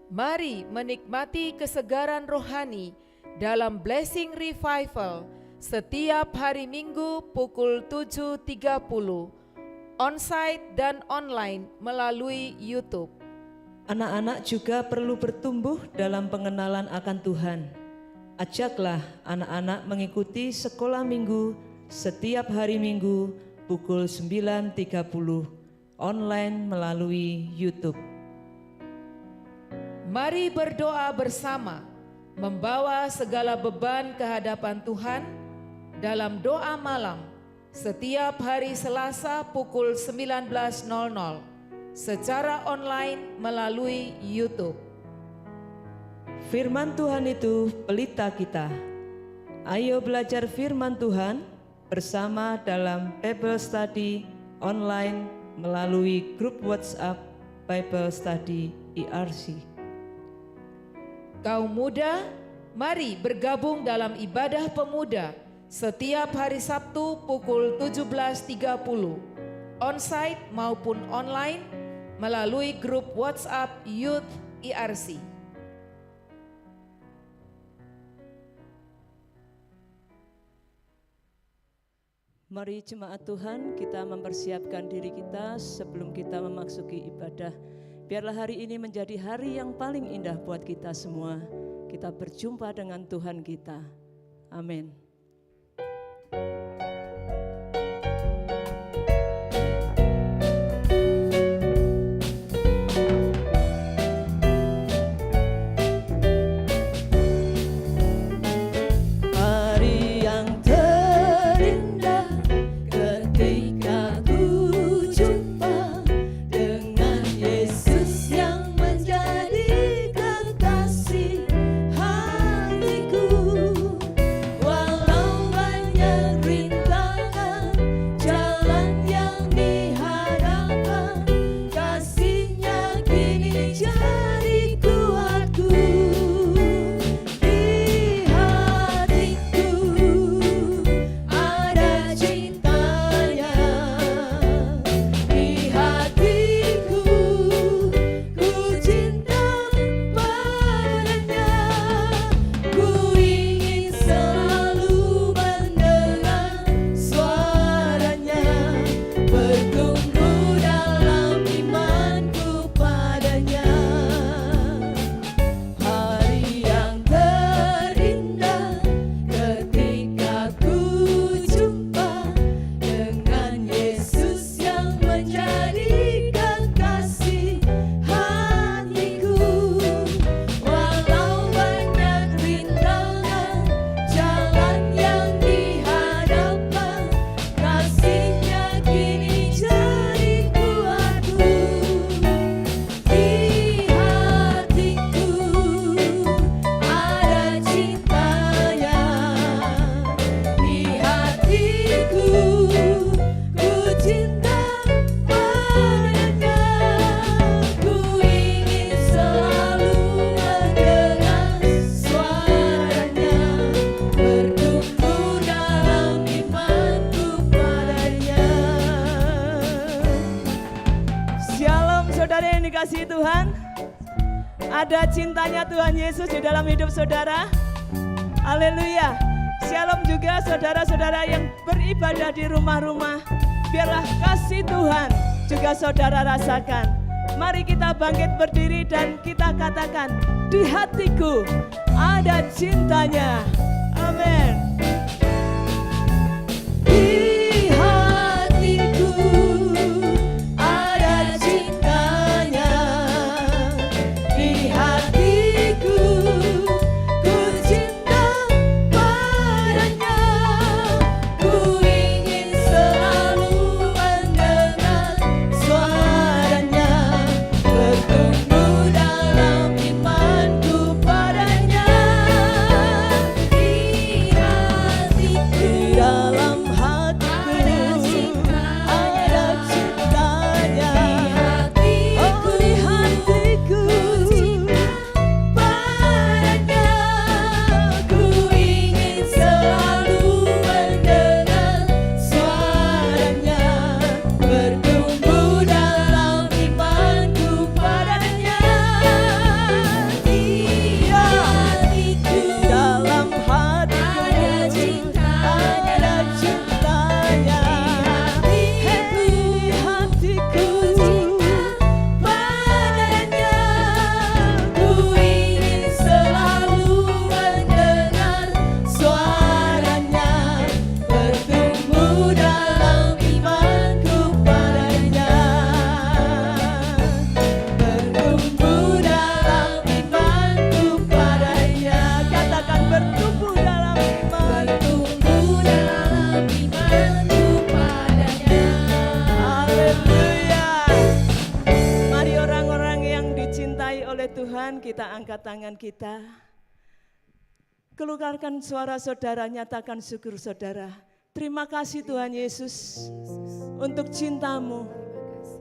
Mari menikmati kesegaran rohani dalam Blessing Revival setiap hari Minggu pukul 7.30, onsite dan online melalui YouTube. Anak-anak juga perlu bertumbuh dalam pengenalan akan Tuhan. Ajaklah anak-anak mengikuti sekolah minggu setiap hari Minggu pukul 9.30, online melalui YouTube. Mari berdoa bersama, membawa segala beban ke hadapan Tuhan dalam doa malam setiap hari Selasa pukul 19.00 secara online melalui YouTube. Firman Tuhan itu pelita kita. Ayo belajar firman Tuhan bersama dalam Bible Study online melalui grup WhatsApp Bible Study IRC. Kaum muda, mari bergabung dalam ibadah pemuda setiap hari Sabtu pukul 17.30, onsite maupun online melalui grup WhatsApp Youth IRC. Mari jemaat Tuhan, kita mempersiapkan diri kita sebelum kita memasuki ibadah. Biarlah hari ini menjadi hari yang paling indah buat kita semua. Kita berjumpa dengan Tuhan kita. Amin. Kasih Tuhan, ada cintanya Tuhan Yesus di dalam hidup saudara. Haleluya. Shalom juga saudara-saudara yang beribadah di rumah-rumah. Biarlah kasih Tuhan juga saudara rasakan. Mari kita bangkit berdiri dan kita katakan, di hatiku ada cintanya. Amin. Di Boleh Tuhan kita angkat tangan kita. Keluarkan suara saudara, nyatakan syukur saudara. Terima kasih Tuhan Yesus untuk cinta-Mu,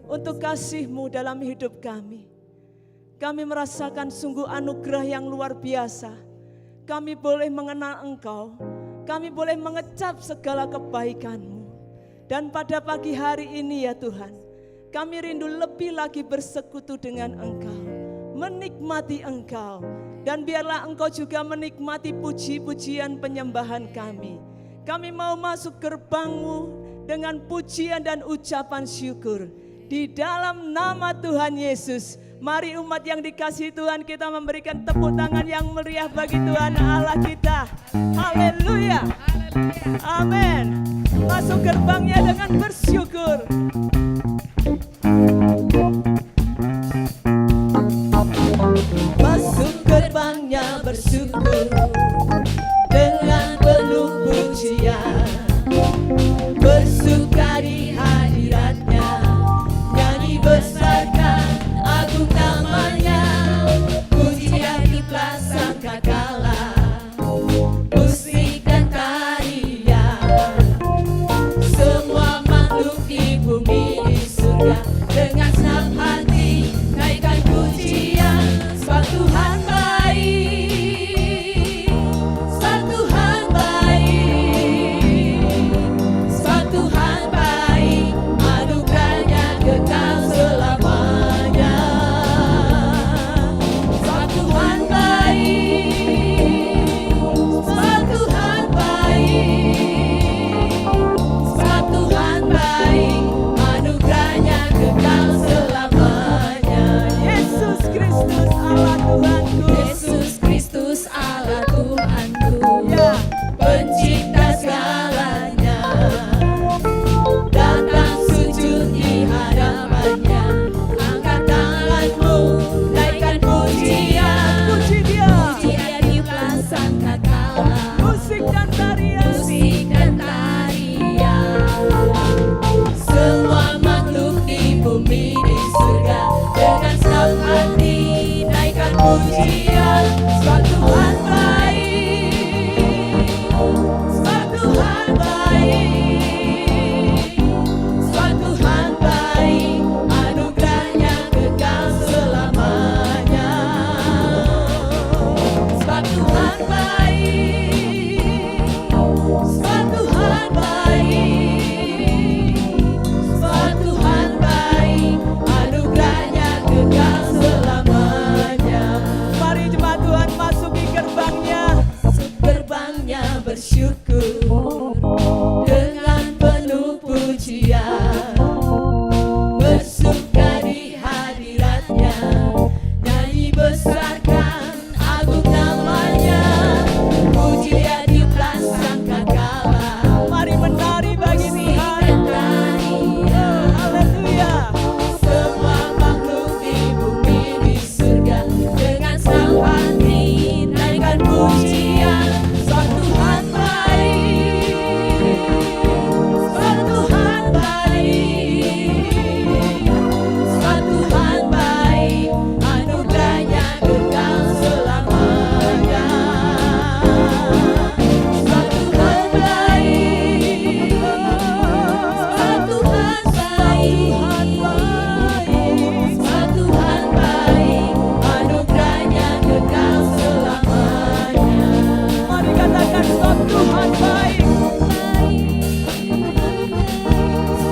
untuk kasih-Mu dalam hidup kami. Kami merasakan sungguh anugerah yang luar biasa. Kami boleh mengenal Engkau, kami boleh mengecap segala kebaikan-Mu. Dan pada pagi hari ini ya Tuhan, kami rindu lebih lagi bersekutu dengan Engkau, menikmati Engkau. Dan biarlah Engkau juga menikmati puji-pujian penyembahan kami. Kami mau masuk gerbang-Mu dengan pujian dan ucapan syukur. Di dalam nama Tuhan Yesus, mari umat yang dikasihi Tuhan, kita memberikan tepuk tangan yang meriah bagi Tuhan Allah kita. Haleluya. Amin. Masuk gerbangnya dengan bersyukur. Masuk gerbangnya bersyukur dengan penuh pujian, bersuka di hadiratnya, nyanyi besarkan agung namanya, pujian ikhlas sangkakala, musik dan tarian, semua makhluk di bumi di surga dengan senang hati naikkan pujian. Sebab Tuhan baik, sebab Tuhan baik, sebab Tuhan baik, anugerahnya kekal selamanya. Sebab Tuhan baik, sebab Tuhan baik, sebab Tuhan baik, anugerahnya kekal selamanya. Yesus Kristus Allah Tuhanku, Yesus Kristus Allah Tuhanku, ya, pencipta segalanya, datang sujud di hadapannya, angkat tanganmu, naikkan pujian, puji Dia, pujian ikhlas sangkakala, musik dan tarian, semua makhluk di bumi di surga dengan senang hati naikkan pujian. Sebab Tuhan baik, sebab Tuhan baik, sebab Tuhan baik, anugerahnya kekal selamanya. Sebab Tuhan baik, sebab Tuhan baik, sebab Tuhan baik, anugerahnya kekal selamanya. Mari jemaat Tuhan masuki gerbangnya, gerbangnya bersyukur dengan penuh pujian, bersuka di hadiratnya, nyanyi besarkan agung namanya, puji Dia di ikhlas sangkakala. Mari menari bagi Tuhan. Haleluya. Semua makhluk di bumi di surga dengan senang hati naikkan pujian. Sebab Tuhan baik, sebab Tuhan baik, sebab Tuhan baik, anugerahnya kekal selamanya. Sebab Tuhan baik, sebab Tuhan baik, sebab Tuhan baik, anugerahnya kekal selamanya. Mari katakan sebab Tuhan baik,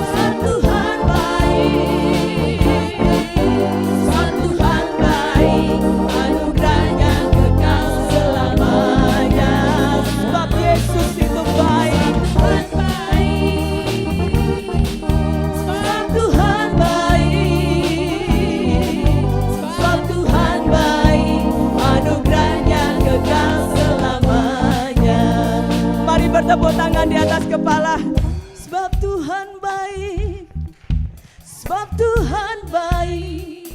sebab Tuhan baik, sebab Tuhan baik, anugerahnya kekal selamanya. Sebab Yesus itu baik, Tuhan baik, sebab Tuhan baik, sebab Tuhan baik, anugerahnya kekal selamanya. Mari bertepuk tangan di atas kepala. Sebab Tuhan baik, sebab Tuhan baik,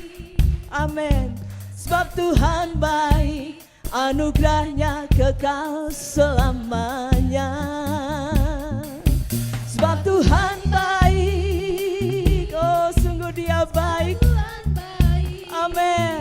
amin. Sebab Tuhan baik, anugerahnya kekal selamanya. Sebab Tuhan baik, oh sungguh Dia baik, amin.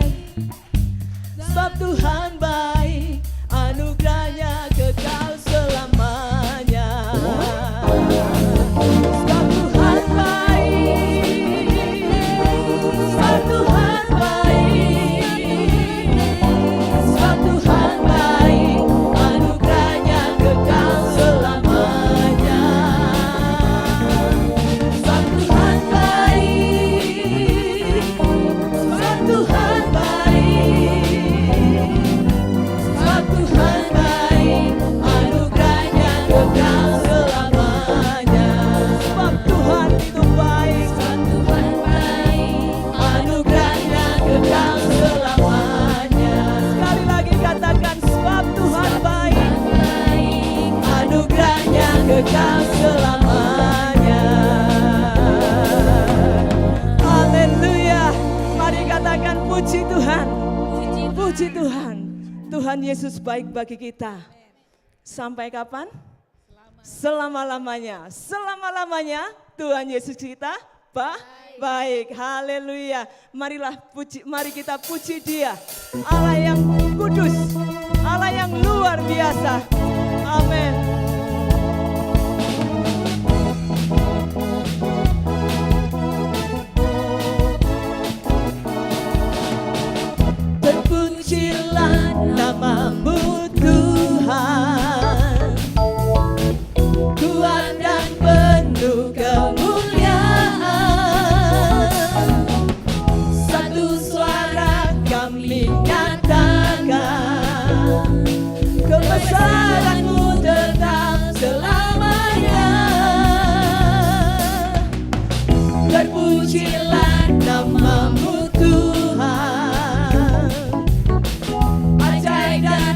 Tuhan baik, sebab Tuhan baik, anugerahnya kekal selamanya. Sebab Tuhan itu baik, sebab Tuhan baik, anugerahnya kekal selamanya. Sekali lagi katakan, sebab Tuhan baik, anugerahnya kekal selamanya. Haleluya. Mari katakan puji Tuhan. Puji Tuhan. Tuhan Yesus baik bagi kita. Sampai kapan? Selama-lamanya. Selama-lamanya Tuhan Yesus kita baik. Haleluya. Mari kita puji Dia. Allah yang kudus, Allah yang luar biasa. Amin. Terpujilah nama-Mu Tuhan, kuat dan penuh kemuliaan. Satu suara kami nyatakan, kebesaran-Mu tetap selamanya. Terpujilah nama-Mu Tuhan, ajaib dan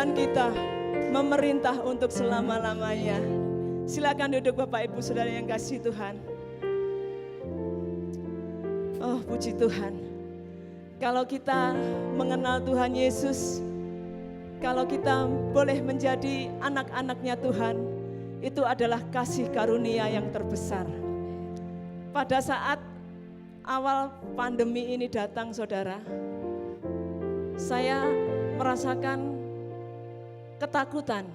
Tuhan kita memerintah untuk selama-lamanya. Silakan duduk Bapak Ibu Saudara yang kasih Tuhan. Oh puji Tuhan. Kalau kita mengenal Tuhan Yesus, kalau kita boleh menjadi anak-anaknya Tuhan, itu adalah kasih karunia yang terbesar. Pada saat awal pandemi ini datang saudara, saya merasakan ketakutan.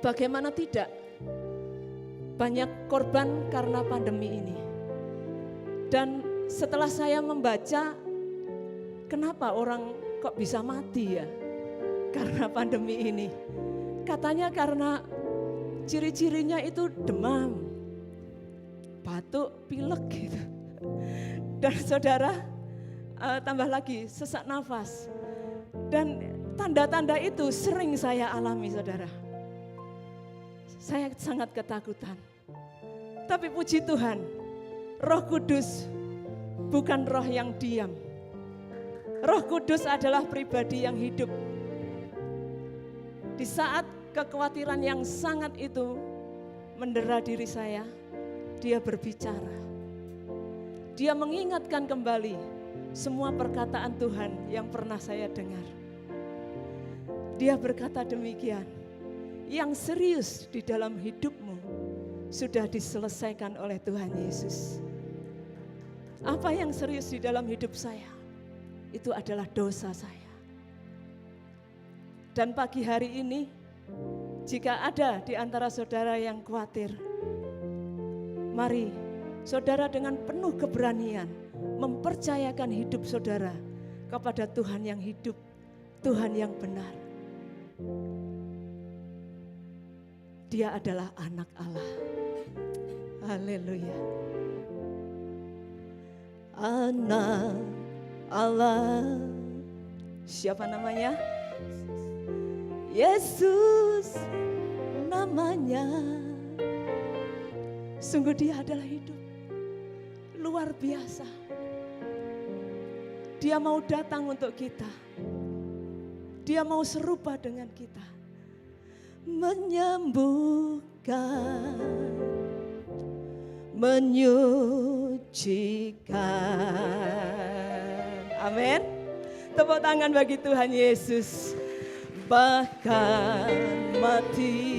Bagaimana tidak? Banyak korban karena pandemi ini. Dan setelah saya membaca, kenapa orang kok bisa mati ya karena pandemi ini? Katanya karena ciri-cirinya itu demam, batuk, pilek gitu. Dan saudara, tambah lagi sesak nafas. Dan tanda-tanda itu sering saya alami saudara. Saya sangat ketakutan. Tapi puji Tuhan, Roh Kudus bukan roh yang diam. Roh Kudus adalah pribadi yang hidup. Di saat kekhawatiran yang sangat itu mendera diri saya, Dia berbicara. Dia mengingatkan kembali semua perkataan Tuhan yang pernah saya dengar. Dia berkata demikian, yang serius di dalam hidupmu sudah diselesaikan oleh Tuhan Yesus. Apa yang serius di dalam hidup saya? Itu adalah dosa saya. Dan pagi hari ini, jika ada di antara saudara yang khawatir, mari saudara dengan penuh keberanian mempercayakan hidup saudara kepada Tuhan yang hidup, Tuhan yang benar. Dia adalah anak Allah. Haleluya. Anak Allah. Siapa namanya? Yesus namanya. Sungguh Dia adalah hidup. Luar biasa. Dia mau datang untuk kita. Dia mau serupa dengan kita. Menyembuhkan, menyucikan. Amin. Tepuk tangan bagi Tuhan Yesus. Bahkan mati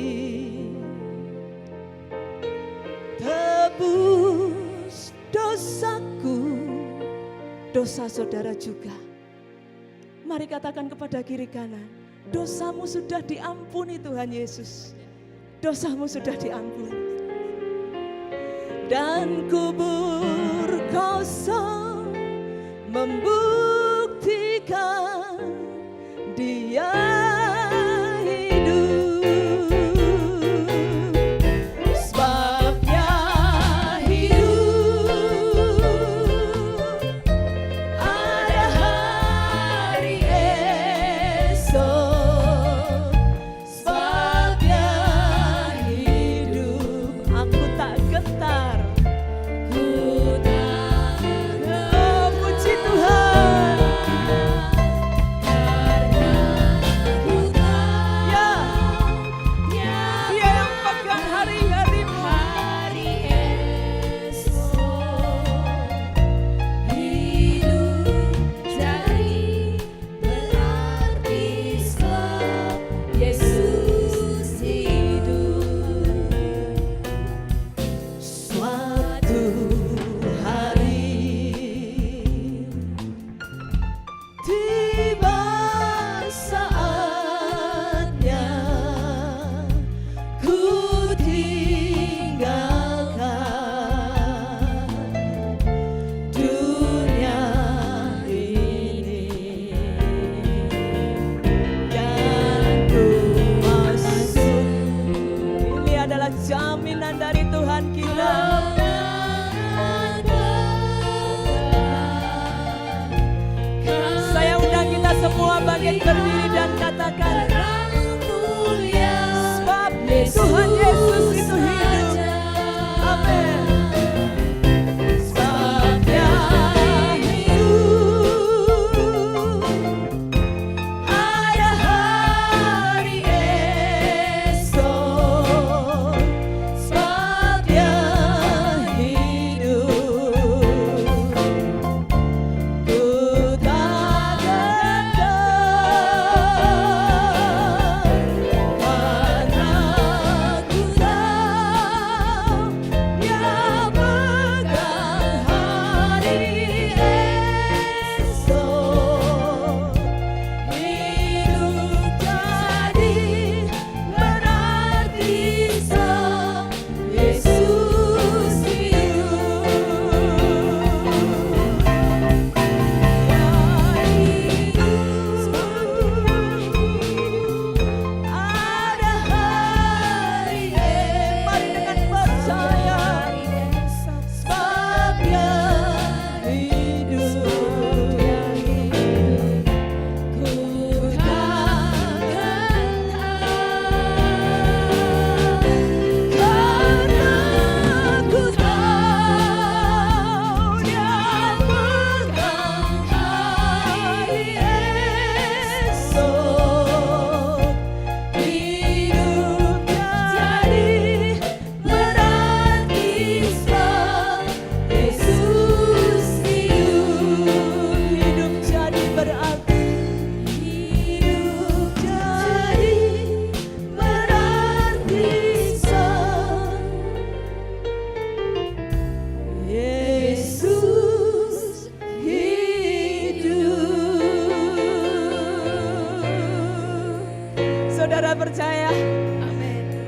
tebus dosaku, dosa saudara juga. Mari katakan kepada kiri kanan, dosamu sudah diampuni Tuhan Yesus. Dosamu sudah diampuni. Dan kubur kosong membuktikan Dia hidup. Sebabnya hidup, ada hari esok. Sebabnya hidup, aku tak gentar. Oh, puji Tuhan. Jaminan dari Tuhan kita. Saya undang kita semua bangkit berdiri dan katakan, sebab Tuhan Yesus itu hidup. Amin. Sebabnya hidup,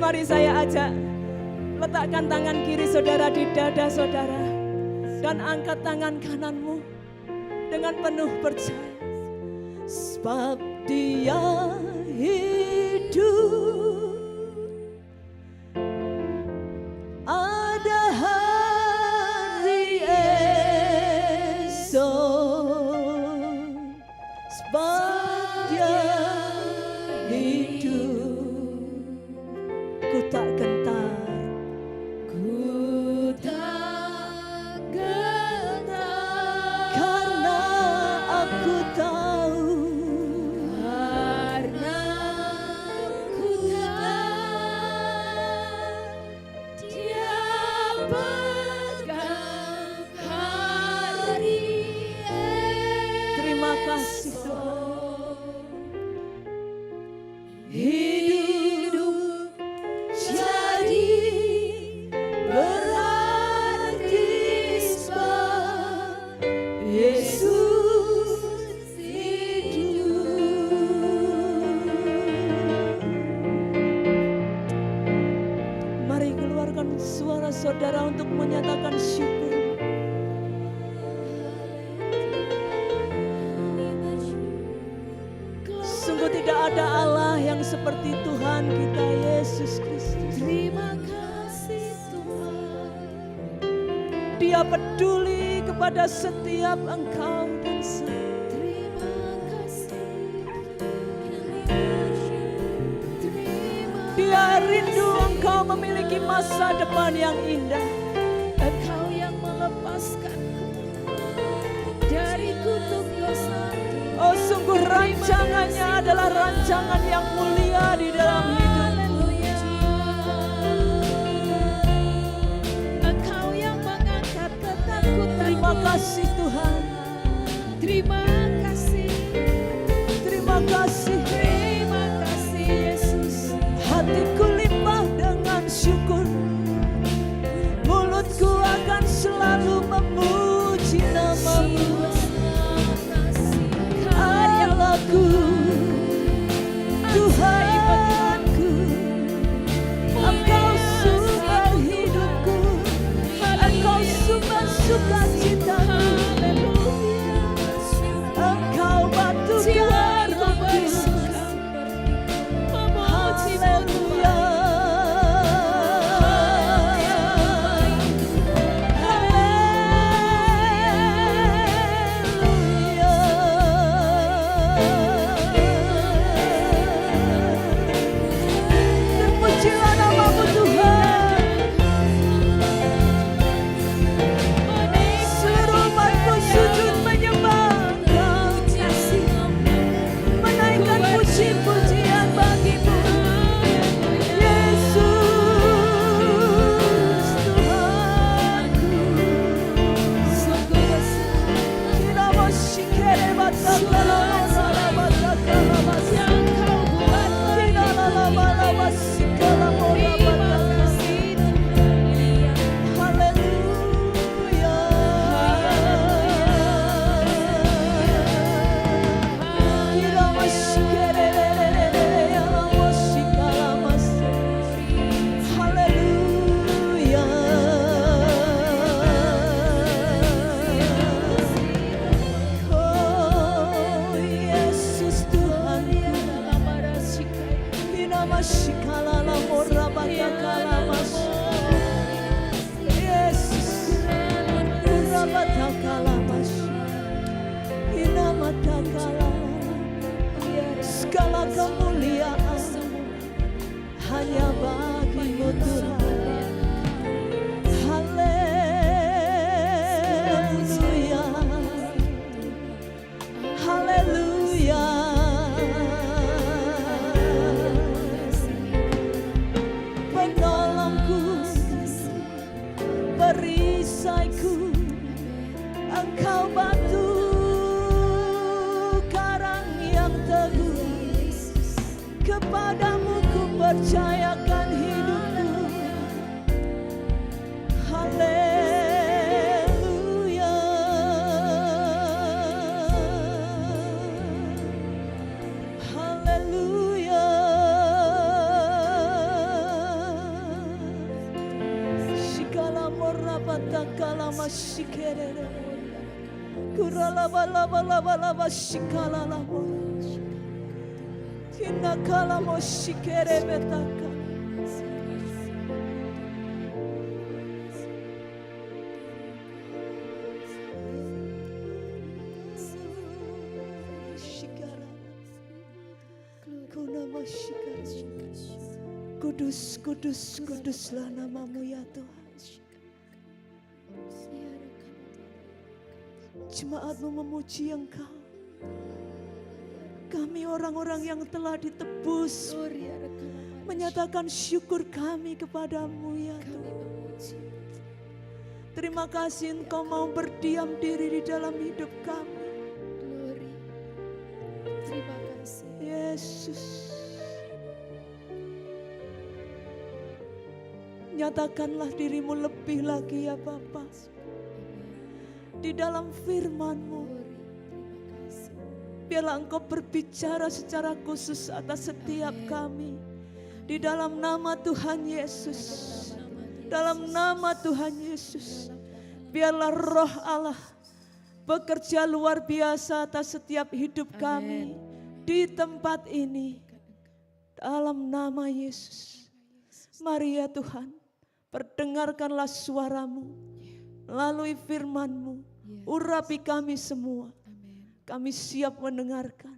mari saya ajak letakkan tangan kiri saudara di dada saudara dan angkat tangan kananmu dengan penuh percaya. Sebab Dia hidup, ada hari esok. Sebab Dia hidup, ku tak gentar, ku tak gentar, karena aku tahu, karena aku tahu Dia pegang hari esok. Terima kasih Tuhan. Hidup jadi berarti sebab Yesus hidup. Mari keluarkan suara saudara untuk menyatakan syukur. Sungguh tidak ada Allah yang seperti Tuhan kita Yesus Kristus. Terima kasih Tuhan. Dia peduli kepada setiap engkau dan saya. Terima kasih. Dia rindu engkau memiliki masa depan yang indah. Engkau yang melepaskanku dari kutuk dosa. Oh, sungguh rancangannya adalah rancangan yang mulia di dalam hidupmu. Engkau yang mengangkat ketakutan. Terima kasih Tuhan. Terima kasih. Terima kasih. Terima kasih Yesus. Hatiku limpah dengan syukur. Mulutku akan selalu memuji nama-Mu. Tuhanku, Engkau sumber hidupku, Engkau sumber sukacitaku, Engkau batu karangku. Haleluya. Segala kemuliaan hanya bagi-Mu Tuhan. Haleluya, haleluya. Penolongku, perisaiku, Engkau batu karang yang teguh. Kepadamu ku percayakan hidupku. Haleluya, haleluya. batakala masikerere. Kurala bala bala bala basikala la bola. Tinakala mosikere betaka. Kudus, kudus, kuduslah namamu ya Tuhan. Jemaatmu memuji Engkau. Kami orang-orang yang telah ditebus menyatakan syukur kami kepadamu ya Tuhan. Terima kasih Engkau mau berdiam diri di dalam hidup kami. Terima kasih. Yesus. Nyatakanlah dirimu lebih lagi ya Bapa. Di dalam firman-Mu. Biarlah Engkau berbicara secara khusus atas setiap kami. Di dalam nama Tuhan Yesus. Dalam nama Tuhan Yesus. Biarlah roh Allah bekerja luar biasa atas setiap hidup kami. Di tempat ini. Dalam nama Yesus. Mari ya Tuhan. Perdengarkanlah suara-Mu, melalui firman-Mu, urapi kami semua. Kami siap mendengarkan,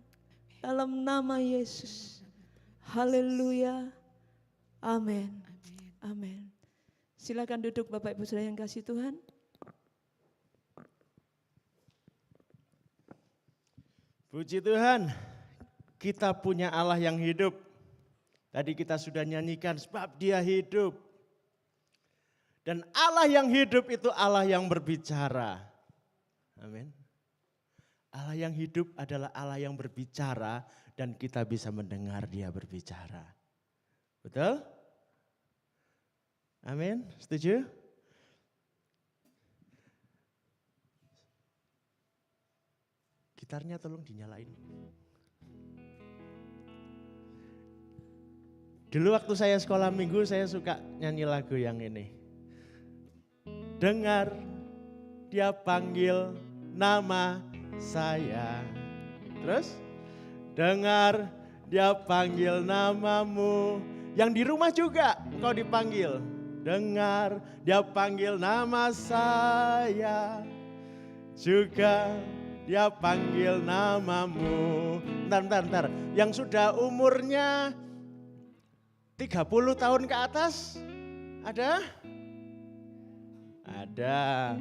dalam nama Yesus. Haleluya, amin, amin. Silakan duduk Bapak Ibu Saudara yang kasih Tuhan. Puji Tuhan, kita punya Allah yang hidup. Tadi kita sudah nyanyikan sebab Dia hidup. Dan Allah yang hidup itu Allah yang berbicara. Amin. Allah yang hidup adalah Allah yang berbicara dan kita bisa mendengar Dia berbicara. Betul? Amin. Setuju? Gitarnya tolong dinyalain. Dulu waktu saya sekolah minggu saya suka nyanyi lagu yang ini. Dengar Dia panggil nama saya. Terus? Dengar Dia panggil namamu. Yang di rumah juga engkau dipanggil. Dengar Dia panggil nama saya. Juga Dia panggil namamu. Bentar. Yang sudah umurnya 30 tahun ke atas ada? Ada.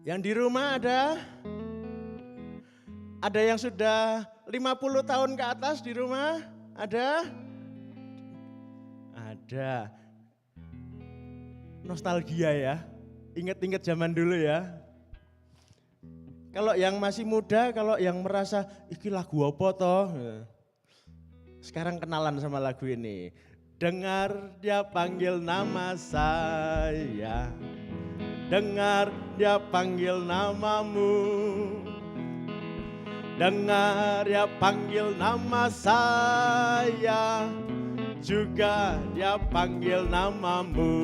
Yang di rumah ada? Ada yang sudah 50 tahun ke atas di rumah? Ada? Ada. Nostalgia ya. Ingat-ingat zaman dulu ya. Kalau yang masih muda, kalau yang merasa, iki lagu apa toh? Sekarang kenalan sama lagu ini. Dengar Dia panggil nama saya. Dengar Dia panggil namamu. Dengar Dia panggil nama saya. Juga Dia panggil namamu.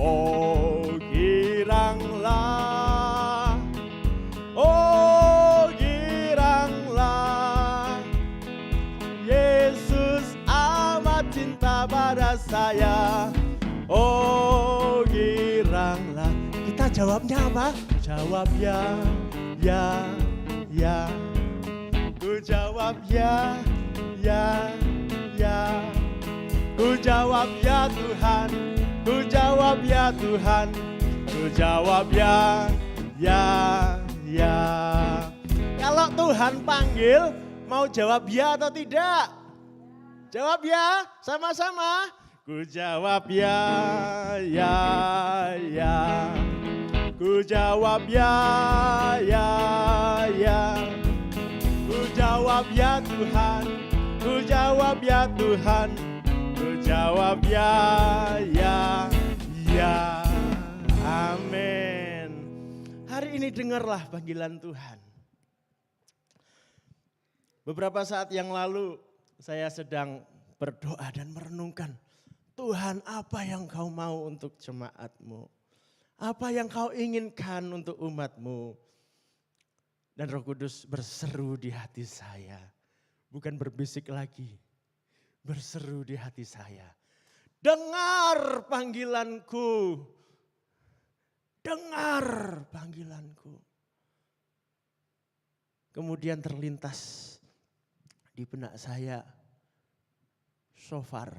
Oh giranglah, oh giranglah, Yesus amat cinta pada saya. Oh giranglah. Kita jawabnya apa? Jawab ya, ya, ya. Ku jawab ya, ya, ya. Ku jawab ya Tuhan. Ku jawab ya Tuhan. Ku jawab ya, ya, ya. Kalau Tuhan panggil, mau jawab ya atau tidak? Jawab ya, sama-sama. Ku jawab ya, ya, ya. Ku jawab ya, ya, ya. Ku jawab ya Tuhan. Ku jawab ya Tuhan. Ku jawab ya, ya, ya. Amin. Hari ini dengarlah panggilan Tuhan. Beberapa saat yang lalu saya sedang berdoa dan merenungkan. Tuhan, apa yang kau mau untuk jemaatmu? Apa yang kau inginkan untuk umatmu? Dan Roh Kudus berseru di hati saya. Bukan berbisik lagi. Berseru di hati saya. Dengar panggilanku. Dengar panggilanku. Kemudian terlintas di benak saya shofar,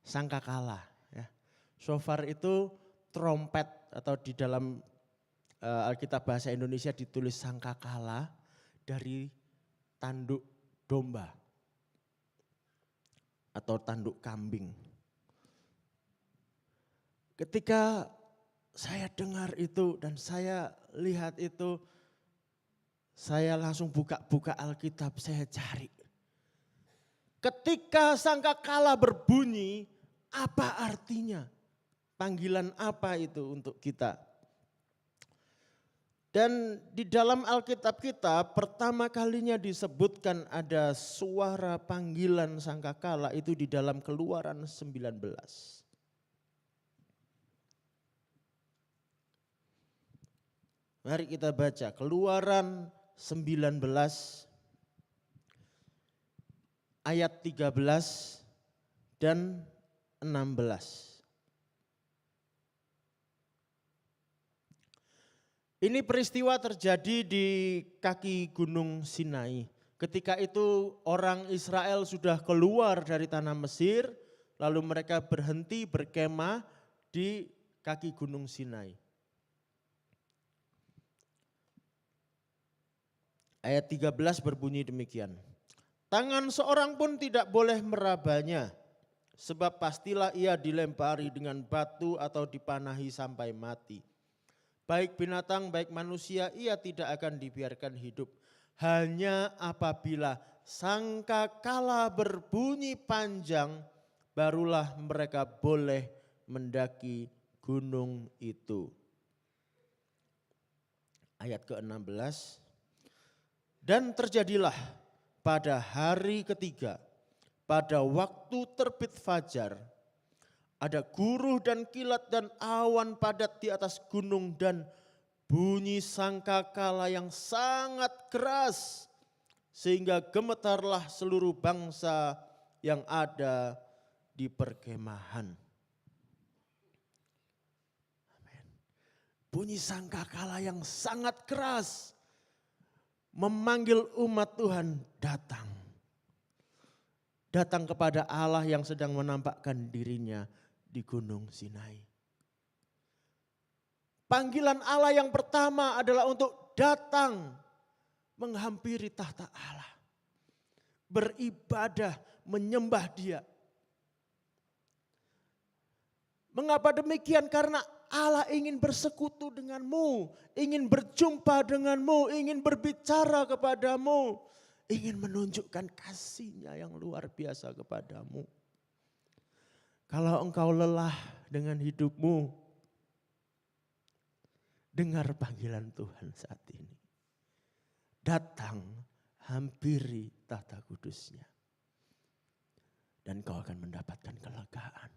sangkakala. Ya. Shofar itu trompet atau di dalam Alkitab bahasa Indonesia ditulis sangkakala dari tanduk domba atau tanduk kambing. Ketika saya dengar itu dan saya lihat itu, saya langsung buka Alkitab, saya cari. Ketika sangkakala berbunyi, apa artinya? Panggilan apa itu untuk kita? Dan di dalam Alkitab kita pertama kalinya disebutkan ada suara panggilan sangkakala itu di dalam Keluaran 19. Mari kita baca Keluaran 19 ayat 13 dan 16. Ini peristiwa terjadi di kaki Gunung Sinai. Ketika itu orang Israel sudah keluar dari tanah Mesir, lalu mereka berhenti berkemah di kaki Gunung Sinai. Ayat 13 berbunyi demikian. Tangan seorang pun tidak boleh merabanya, sebab pastilah ia dilempari dengan batu atau dipanahi sampai mati. Baik binatang, baik manusia, ia tidak akan dibiarkan hidup. Hanya apabila sangkakala berbunyi panjang, barulah mereka boleh mendaki gunung itu. Ayat ke-16. Dan terjadilah pada hari ketiga, pada waktu terbit fajar, ada guruh dan kilat dan awan padat di atas gunung dan bunyi sangkakala yang sangat keras sehingga gemetarlah seluruh bangsa yang ada di perkemahan. Amin. Bunyi sangkakala yang sangat keras memanggil umat Tuhan datang. Datang kepada Allah yang sedang menampakkan dirinya di Gunung Sinai. Panggilan Allah yang pertama adalah untuk datang menghampiri tahta Allah. Beribadah, menyembah Dia. Mengapa demikian? Karena Allah ingin bersekutu denganmu, ingin berjumpa denganmu, ingin berbicara kepadamu, ingin menunjukkan kasih-Nya yang luar biasa kepadamu. Kalau engkau lelah dengan hidupmu, dengar panggilan Tuhan saat ini. Datang, hampiri tahta kudus-Nya. Dan kau akan mendapatkan kelegaan.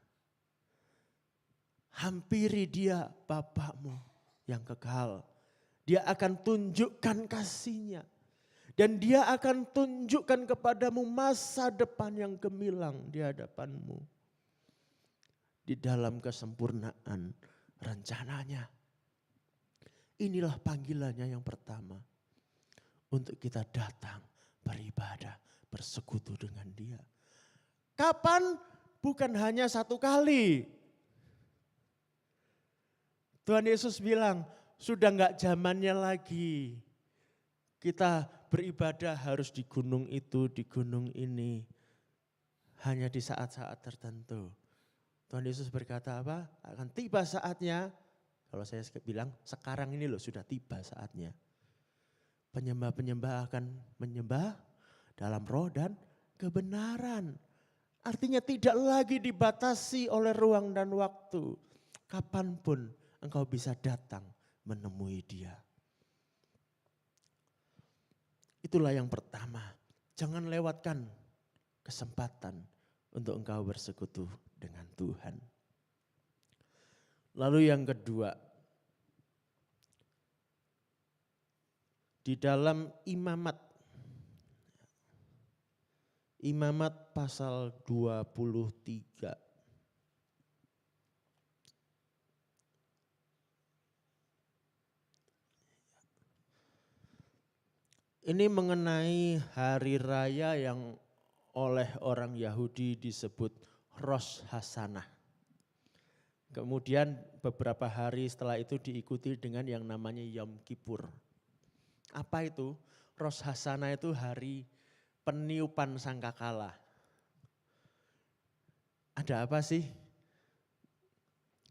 Hampiri Dia, Bapakmu yang kekal. Dia akan tunjukkan kasih-Nya. Dan Dia akan tunjukkan kepadamu masa depan yang gemilang di hadapanmu. Di dalam kesempurnaan rencananya. Inilah panggilannya yang pertama. Untuk kita datang, beribadah, bersekutu dengan Dia. Kapan? Bukan hanya satu kali. Tuhan Yesus bilang, sudah enggak zamannya lagi. Kita beribadah harus di gunung itu, di gunung ini. Hanya di saat-saat tertentu. Tuhan Yesus berkata apa? Akan tiba saatnya, kalau saya bilang sekarang ini loh sudah tiba saatnya. Penyembah-penyembah akan menyembah dalam roh dan kebenaran. Artinya tidak lagi dibatasi oleh ruang dan waktu. Kapanpun engkau bisa datang menemui Dia. Itulah yang pertama. Jangan lewatkan kesempatan untuk engkau bersekutu dengan Tuhan. Lalu yang kedua, di dalam Imamat pasal 23. Ini mengenai hari raya yang oleh orang Yahudi disebut Rosh Hashanah. Kemudian beberapa hari setelah itu diikuti dengan yang namanya Yom Kippur. Apa itu? Rosh Hashanah itu hari peniupan sangkakala. Ada apa sih?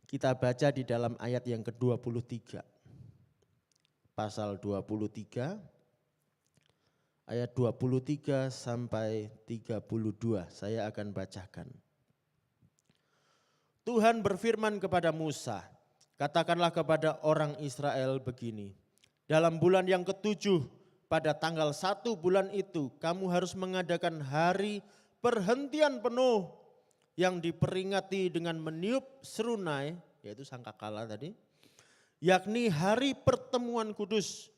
Kita baca di dalam ayat yang ke-23. Pasal 23 ayat 23 sampai 32 saya akan bacakan. Tuhan berfirman kepada Musa, katakanlah kepada orang Israel begini, dalam bulan yang ke-7 pada tanggal 1 bulan itu kamu harus mengadakan hari perhentian penuh yang diperingati dengan meniup serunai, yaitu sangkakala tadi, yakni hari pertemuan kudus.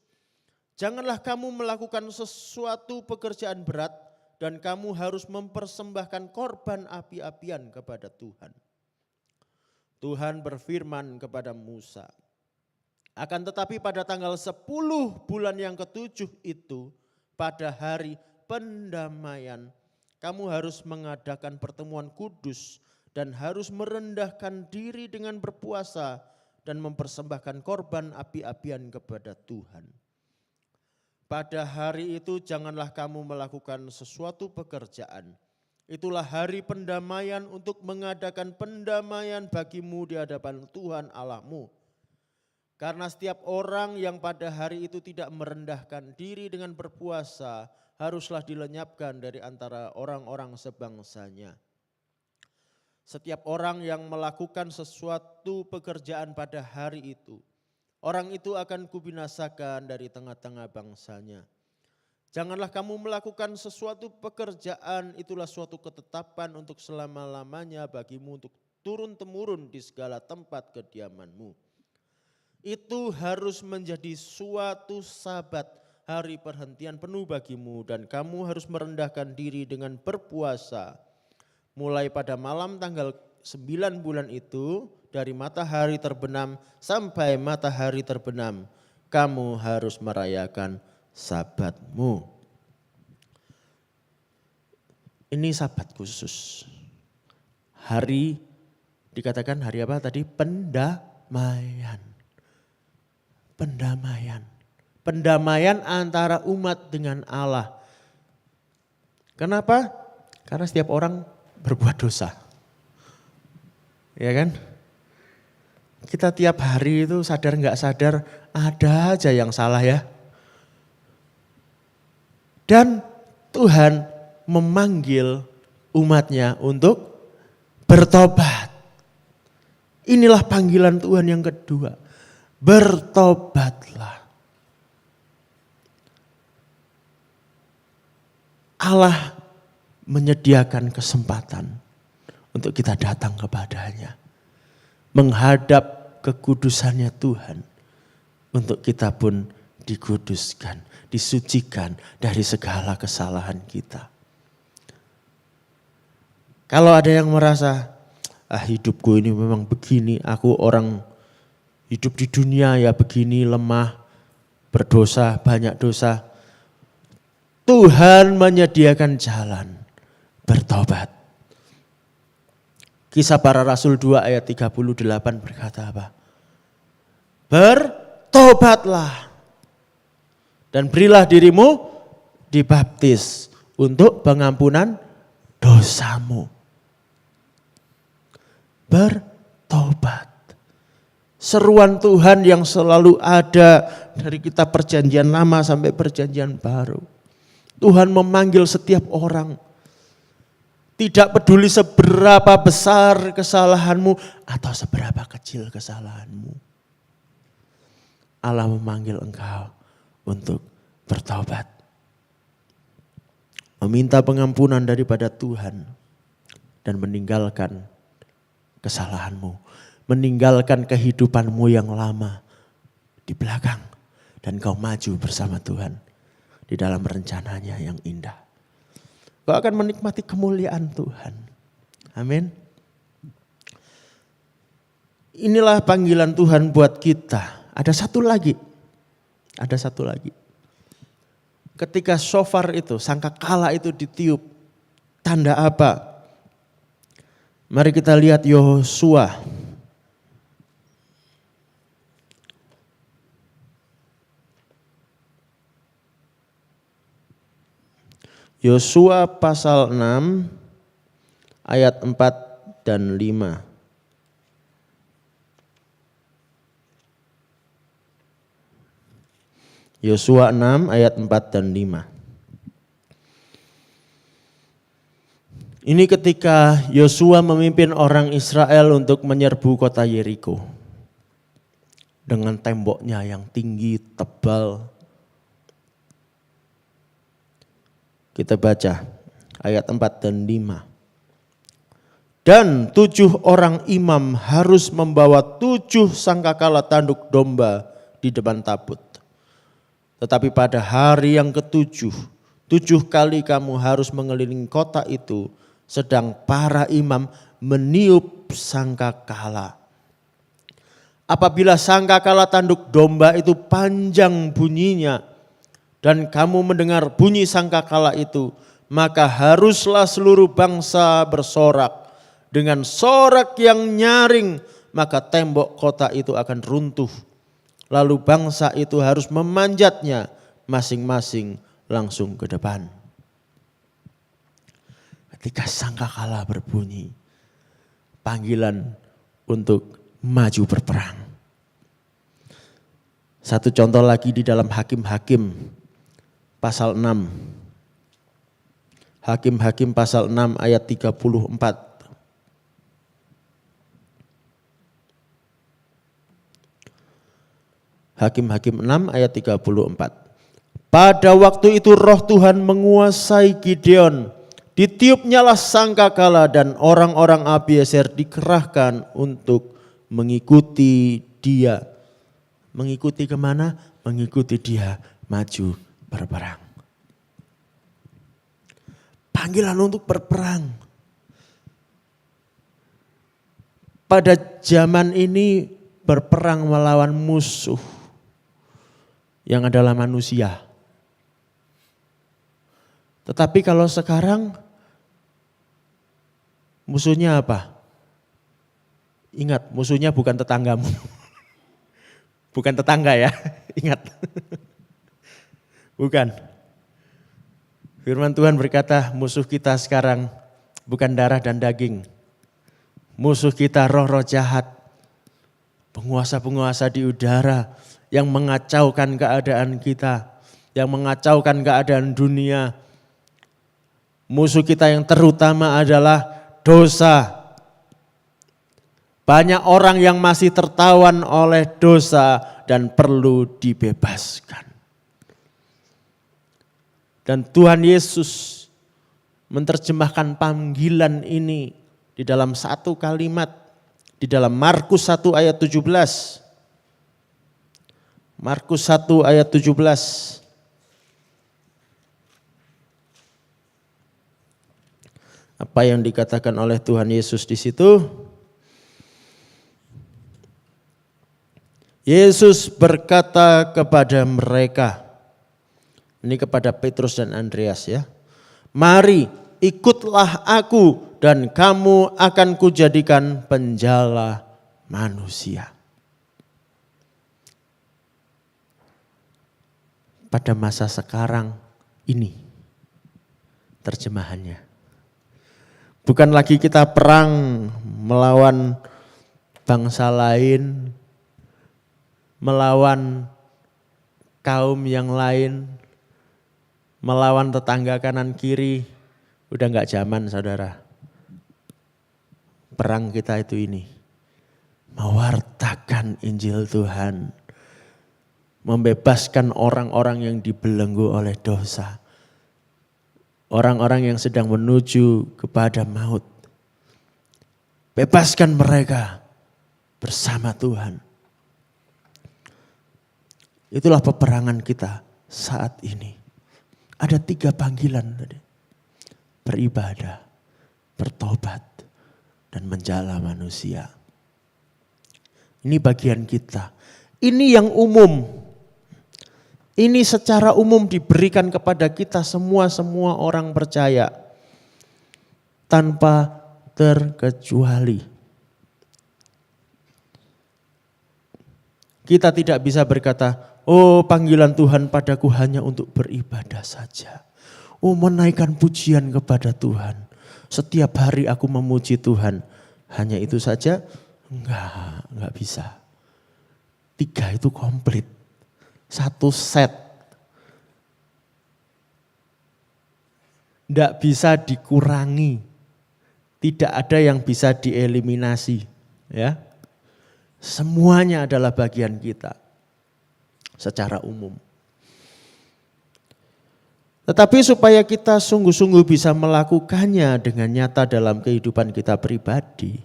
Janganlah kamu melakukan sesuatu pekerjaan berat dan kamu harus mempersembahkan korban api-apian kepada Tuhan. Tuhan berfirman kepada Musa, akan tetapi pada tanggal 10 bulan yang ke-7 itu, pada hari pendamaian, kamu harus mengadakan pertemuan kudus dan harus merendahkan diri dengan berpuasa dan mempersembahkan korban api-apian kepada Tuhan. Pada hari itu janganlah kamu melakukan sesuatu pekerjaan. Itulah hari pendamaian untuk mengadakan pendamaian bagimu di hadapan Tuhan Allahmu. Karena setiap orang yang pada hari itu tidak merendahkan diri dengan berpuasa, haruslah dilenyapkan dari antara orang-orang sebangsanya. Setiap orang yang melakukan sesuatu pekerjaan pada hari itu, orang itu akan kubinasakan dari tengah-tengah bangsanya. Janganlah kamu melakukan sesuatu pekerjaan, itulah suatu ketetapan untuk selama-lamanya bagimu untuk turun-temurun di segala tempat kediamanmu. Itu harus menjadi suatu sabat, hari perhentian penuh bagimu, dan kamu harus merendahkan diri dengan berpuasa. Mulai pada malam tanggal 9 bulan itu, dari matahari terbenam sampai matahari terbenam, kamu harus merayakan sabatmu. Ini sabat khusus. Hari, dikatakan hari apa tadi? Pendamaian. Pendamaian. Pendamaian antara umat dengan Allah. Kenapa? Karena setiap orang berbuat dosa. Ya kan? Kita tiap hari itu sadar nggak sadar ada aja yang salah ya. Dan Tuhan memanggil umatnya untuk bertobat. Inilah panggilan Tuhan yang kedua. Bertobatlah. Allah menyediakan kesempatan untuk kita datang kepadanya. Menghadap kekudusannya Tuhan, untuk kita pun dikuduskan, disucikan dari segala kesalahan kita. Kalau ada yang merasa, hidupku ini memang begini, aku orang hidup di dunia ya begini, lemah, berdosa, banyak dosa. Tuhan menyediakan jalan, bertobat. Kisah Para Rasul 2 ayat 38 berkata apa? Bertobatlah dan berilah dirimu dibaptis untuk pengampunan dosamu. Bertobat. Seruan Tuhan yang selalu ada dari kita perjanjian lama sampai perjanjian baru. Tuhan memanggil setiap orang. Tidak peduli seberapa besar kesalahanmu atau seberapa kecil kesalahanmu. Allah memanggil engkau untuk bertobat. Meminta pengampunan daripada Tuhan dan meninggalkan kesalahanmu, meninggalkan kehidupanmu yang lama di belakang, dan kau maju bersama Tuhan di dalam rencananya yang indah. Kau akan menikmati kemuliaan Tuhan. Amin. Inilah panggilan Tuhan buat kita. Ada satu lagi. Ketika shofar itu, sangkakala itu ditiup, tanda apa? Mari kita lihat Yosua. Yosua pasal 6 ayat 4 dan 5. Yosua 6 ayat 4 dan 5. Ini ketika Yosua memimpin orang Israel untuk menyerbu kota Yeriko. Dengan temboknya yang tinggi, tebal. Kita baca ayat 4 dan 5. Dan 7 orang imam harus membawa 7 sangkakala tanduk domba di depan tabut. Tetapi pada hari yang ke-7, 7 kali kamu harus mengelilingi kota itu, sedang para imam meniup sangkakala. Apabila sangkakala tanduk domba itu panjang bunyinya, dan kamu mendengar bunyi sangkakala itu, maka haruslah seluruh bangsa bersorak. Dengan sorak yang nyaring, maka tembok kota itu akan runtuh. Lalu bangsa itu harus memanjatnya masing-masing langsung ke depan. Ketika sangkakala berbunyi, panggilan untuk maju berperang. Satu contoh lagi di dalam Hakim-Hakim pasal 6. Hakim-Hakim pasal 6 ayat 34. Hakim-Hakim 6 ayat 34. Pada waktu itu roh Tuhan menguasai Gideon. Ditiupnyalah sangkakala dan orang-orang Abiezer dikerahkan untuk mengikuti dia. Mengikuti kemana? Mengikuti dia maju berperang. Panggilan untuk berperang. Pada zaman ini berperang melawan musuh yang adalah manusia. Tetapi kalau sekarang musuhnya apa? Ingat, musuhnya bukan tetanggamu. Bukan tetangga ya, ingat. Bukan. Firman Tuhan berkata musuh kita sekarang bukan darah dan daging. Musuh kita roh-roh jahat. Penguasa-penguasa di udara yang mengacaukan keadaan kita, yang mengacaukan keadaan dunia. Musuh kita yang terutama adalah dosa. Banyak orang yang masih tertawan oleh dosa dan perlu dibebaskan. Dan Tuhan Yesus menerjemahkan panggilan ini di dalam satu kalimat, di dalam Markus 1 ayat 17. Markus 1 ayat 17. Apa yang dikatakan oleh Tuhan Yesus di situ? Yesus berkata kepada mereka, ini kepada Petrus dan Andreas ya. Mari ikutlah aku dan kamu akan kujadikan penjala manusia. Pada masa sekarang ini terjemahannya. Bukan lagi kita perang melawan bangsa lain, melawan kaum yang lain, melawan tetangga kanan kiri. Udah gak zaman saudara. Perang kita itu ini. Mewartakan Injil Tuhan. Membebaskan orang-orang yang dibelenggu oleh dosa. Orang-orang yang sedang menuju kepada maut. Bebaskan mereka bersama Tuhan. Itulah peperangan kita saat ini. Ada 3 panggilan tadi. Beribadah, bertobat, dan menjala manusia. Ini bagian kita. Ini yang umum. Ini secara umum diberikan kepada kita semua orang percaya. Tanpa terkecuali. Kita tidak bisa berkata, oh panggilan Tuhan padaku hanya untuk beribadah saja. Oh menaikkan pujian kepada Tuhan. Setiap hari aku memuji Tuhan. Hanya itu saja? Enggak bisa. 3 itu komplit. 1 set. Enggak bisa dikurangi. Tidak ada yang bisa dieliminasi. Ya. Semuanya adalah bagian kita. Secara umum. Tetapi supaya kita sungguh-sungguh bisa melakukannya dengan nyata dalam kehidupan kita pribadi,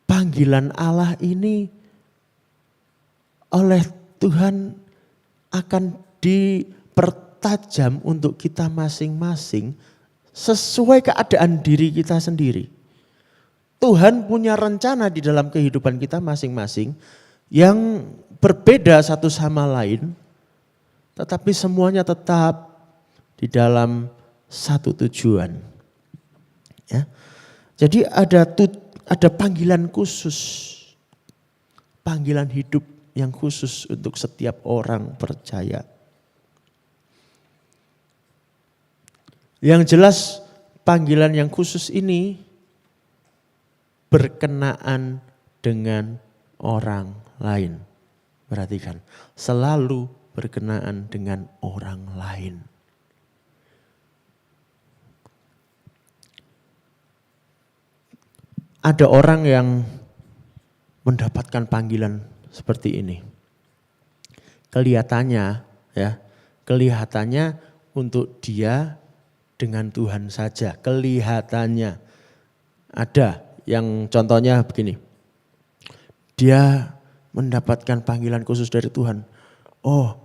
panggilan Allah ini oleh Tuhan akan dipertajam untuk kita masing-masing sesuai keadaan diri kita sendiri. Tuhan punya rencana di dalam kehidupan kita masing-masing yang berbeda satu sama lain, tetapi semuanya tetap di dalam satu tujuan. Ya. Jadi ada panggilan khusus, panggilan hidup yang khusus untuk setiap orang percaya. Yang jelas panggilan yang khusus ini berkenaan dengan orang lain. Perhatikan, selalu berkenaan dengan orang lain. Ada orang yang mendapatkan panggilan seperti ini. Kelihatannya untuk dia dengan Tuhan saja. Kelihatannya ada yang contohnya begini. Dia mendapatkan panggilan khusus dari Tuhan. Oh,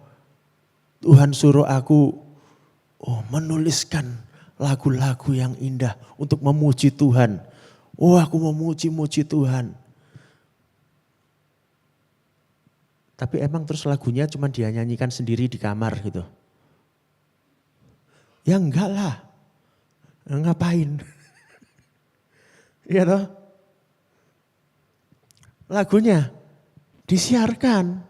Tuhan suruh aku menuliskan lagu-lagu yang indah untuk memuji Tuhan. Oh, aku memuji-muji Tuhan. Tapi emang terus lagunya cuma dia nyanyikan sendiri di kamar gitu. Ya enggak lah. Ngapain? Iya toh? Lagunya disiarkan.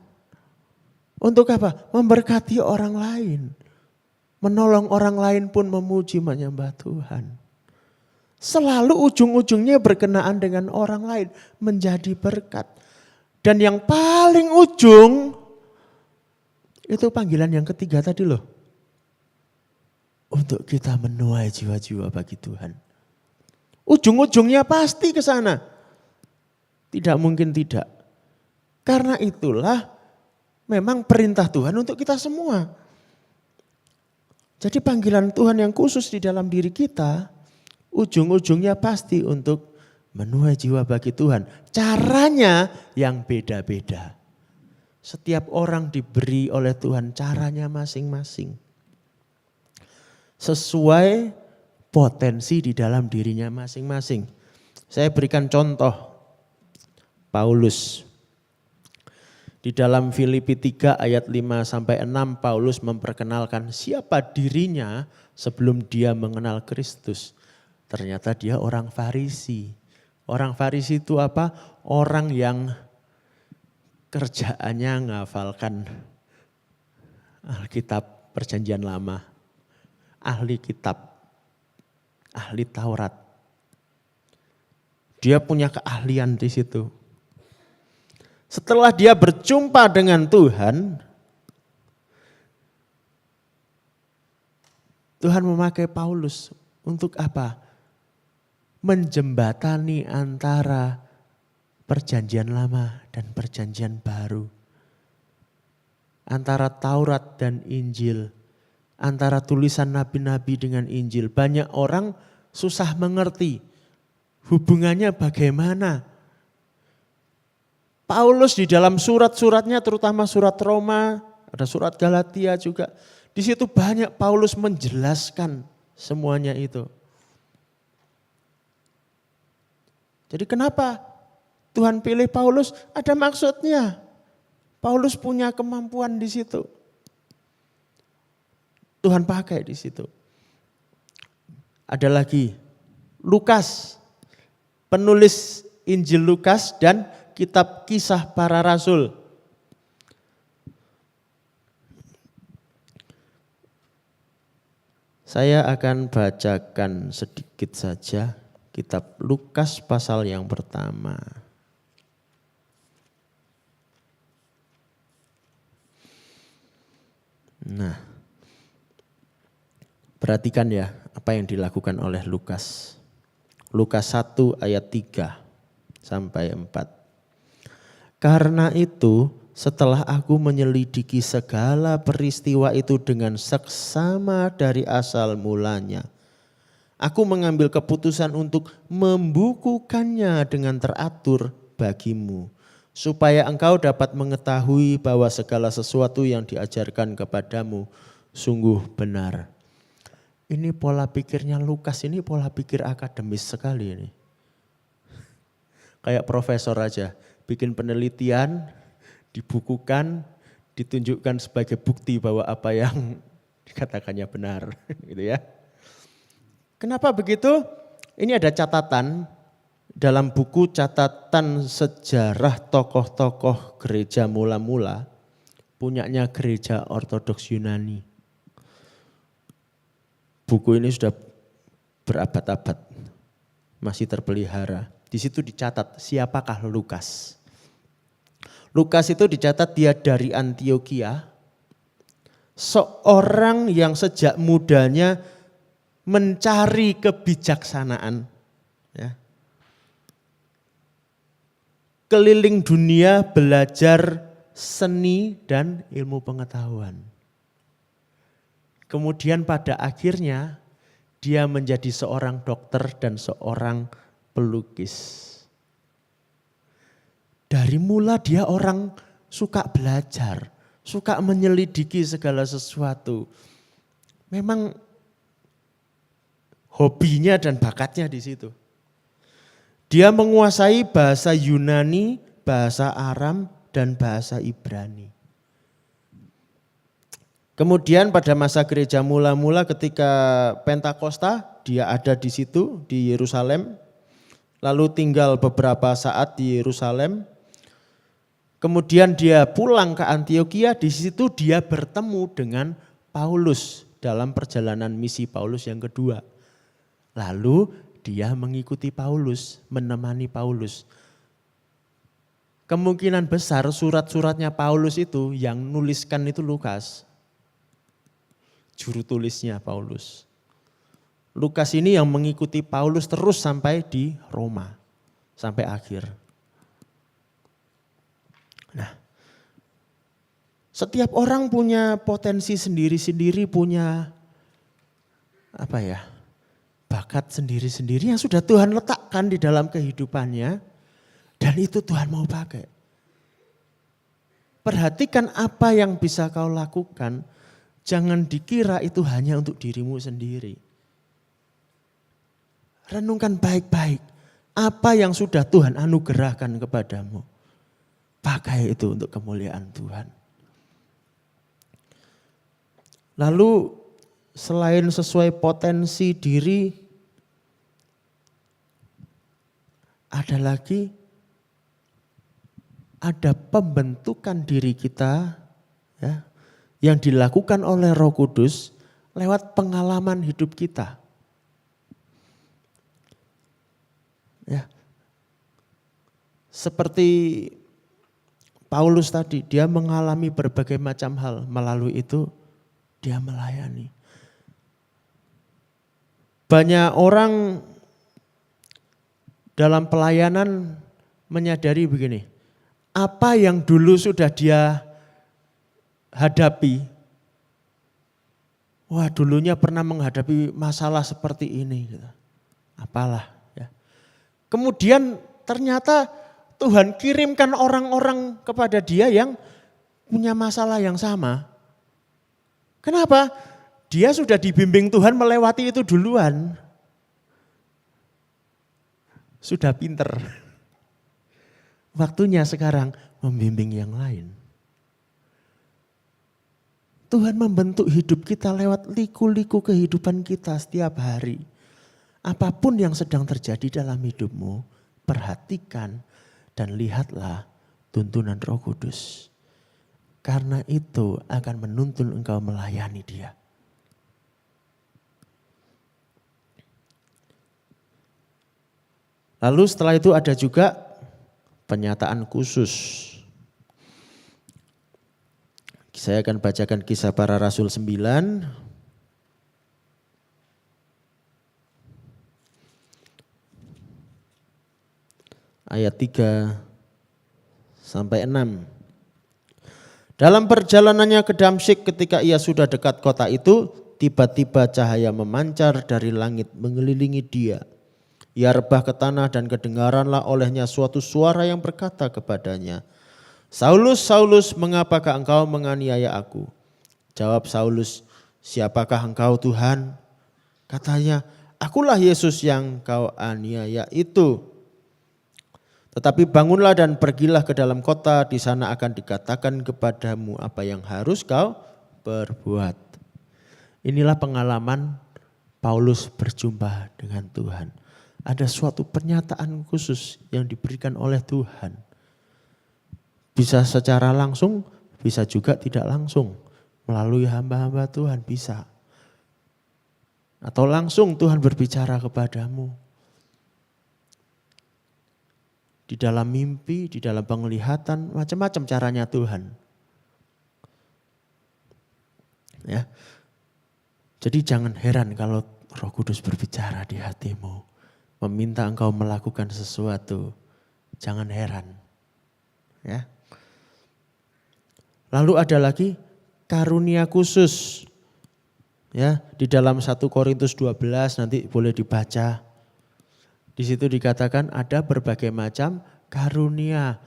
Untuk apa? Memberkati orang lain. Menolong orang lain pun memuji menyembah Tuhan. Selalu ujung-ujungnya berkenaan dengan orang lain. Menjadi berkat. Dan yang paling ujung itu panggilan yang ketiga tadi loh. Untuk kita menuai jiwa-jiwa bagi Tuhan. Ujung-ujungnya pasti ke sana. Tidak mungkin tidak. Karena itulah memang perintah Tuhan untuk kita semua. Jadi panggilan Tuhan yang khusus di dalam diri kita, ujung-ujungnya pasti untuk menuai jiwa bagi Tuhan. Caranya yang beda-beda. Setiap orang diberi oleh Tuhan caranya masing-masing. Sesuai potensi di dalam dirinya masing-masing. Saya berikan contoh Paulus. Di dalam Filipi 3 ayat 5-6 Paulus memperkenalkan siapa dirinya sebelum dia mengenal Kristus. Ternyata dia orang Farisi. Orang Farisi itu apa? Orang yang kerjaannya ngafalkan Alkitab Perjanjian Lama. Ahli kitab, ahli Taurat. Dia punya keahlian di situ. Setelah dia berjumpa dengan Tuhan, Tuhan memakai Paulus untuk apa? Menjembatani antara Perjanjian Lama dan Perjanjian Baru. Antara Taurat dan Injil. Antara tulisan nabi-nabi dengan Injil. Banyak orang susah mengerti. Hubungannya bagaimana? Paulus di dalam surat-suratnya, terutama surat Roma, ada surat Galatia juga. Di situ banyak Paulus menjelaskan semuanya itu. Jadi kenapa Tuhan pilih Paulus? Ada maksudnya. Paulus punya kemampuan di situ. Tuhan pakai di situ. Ada lagi Lukas, penulis Injil Lukas dan kitab Kisah Para Rasul. Saya akan bacakan sedikit saja kitab Lukas pasal yang pertama. Nah, perhatikan ya apa yang dilakukan oleh Lukas. Lukas 1 ayat 3 sampai 4. Karena itu setelah aku menyelidiki segala peristiwa itu dengan seksama dari asal mulanya, aku mengambil keputusan untuk membukukannya dengan teratur bagimu, supaya engkau dapat mengetahui bahwa segala sesuatu yang diajarkan kepadamu sungguh benar. Ini pola pikirnya Lukas, ini pola pikir akademis sekali ini. Kayak profesor aja. Bikin penelitian, dibukukan, ditunjukkan sebagai bukti bahwa apa yang dikatakannya benar, gitu ya. Kenapa begitu? Ini ada catatan dalam buku catatan sejarah tokoh-tokoh gereja mula-mula, punyanya gereja Ortodoks Yunani. Buku ini sudah berabad-abad, masih terpelihara. Di situ dicatat siapakah Lukas. Lukas itu dicatat dia dari Antiokhia, seorang yang sejak mudanya mencari kebijaksanaan. Ya. Keliling dunia belajar seni dan ilmu pengetahuan. Kemudian pada akhirnya dia menjadi seorang dokter dan seorang pelukis. Dari mula dia orang suka belajar, suka menyelidiki segala sesuatu. Memang hobinya dan bakatnya di situ. Dia menguasai bahasa Yunani, bahasa Aram, dan bahasa Ibrani. Kemudian pada masa gereja mula-mula ketika Pentakosta, dia ada di situ di Yerusalem. Lalu tinggal beberapa saat di Yerusalem. Kemudian dia pulang ke Antiokhia, di situ dia bertemu dengan Paulus dalam perjalanan misi Paulus yang kedua. Lalu dia mengikuti Paulus, menemani Paulus. Kemungkinan besar surat-suratnya Paulus itu yang nuliskan itu Lukas. Juru tulisnya Paulus. Lukas ini yang mengikuti Paulus terus sampai di Roma, sampai akhir. Nah, setiap orang punya potensi sendiri-sendiri, punya bakat sendiri-sendiri yang sudah Tuhan letakkan di dalam kehidupannya, dan itu Tuhan mau pakai. Perhatikan apa yang bisa kau lakukan, jangan dikira itu hanya untuk dirimu sendiri. Renungkan baik-baik apa yang sudah Tuhan anugerahkan kepadamu. Pakai itu untuk kemuliaan Tuhan. Lalu selain sesuai potensi diri, ada pembentukan diri kita ya, yang dilakukan oleh Roh Kudus lewat pengalaman hidup kita. Ya. Seperti Paulus tadi, dia mengalami berbagai macam hal, melalui itu dia melayani. Banyak orang dalam pelayanan menyadari begini, apa yang dulu sudah dia hadapi, wah dulunya pernah menghadapi masalah seperti ini, apalah ya. Kemudian ternyata Tuhan kirimkan orang-orang kepada dia yang punya masalah yang sama. Kenapa? Dia sudah dibimbing Tuhan melewati itu duluan. Sudah pinter. Waktunya sekarang membimbing yang lain. Tuhan membentuk hidup kita lewat liku-liku kehidupan kita setiap hari. Apapun yang sedang terjadi dalam hidupmu, perhatikan dan lihatlah tuntunan Roh Kudus. Karena itu akan menuntun engkau melayani Dia. Lalu setelah itu ada juga penyataan khusus. Saya akan bacakan Kisah Para Rasul 9. Ayat 3 sampai 6. Dalam perjalanannya ke Damsyik ketika ia sudah dekat kota itu, tiba-tiba cahaya memancar dari langit mengelilingi dia. Ia rebah ke tanah dan kedengaranlah olehnya suatu suara yang berkata kepadanya, Saulus, Saulus, mengapakah engkau menganiaya aku? Jawab Saulus, siapakah engkau Tuhan? Katanya, akulah Yesus yang kau aniaya itu. Tetapi bangunlah dan pergilah ke dalam kota, di sana akan dikatakan kepadamu apa yang harus kau perbuat. Inilah pengalaman Paulus berjumpa dengan Tuhan. Ada suatu pernyataan khusus yang diberikan oleh Tuhan. Bisa secara langsung, bisa juga tidak langsung. Melalui hamba-hamba Tuhan bisa. Atau langsung Tuhan berbicara kepadamu. Di dalam mimpi, di dalam penglihatan, macam-macam caranya Tuhan. Ya. Jadi jangan heran kalau Roh Kudus berbicara di hatimu. Meminta engkau melakukan sesuatu. Jangan heran. Ya. Lalu ada lagi karunia khusus. Ya, di dalam 1 Korintus 12 nanti boleh dibaca. Di situ dikatakan ada berbagai macam karunia.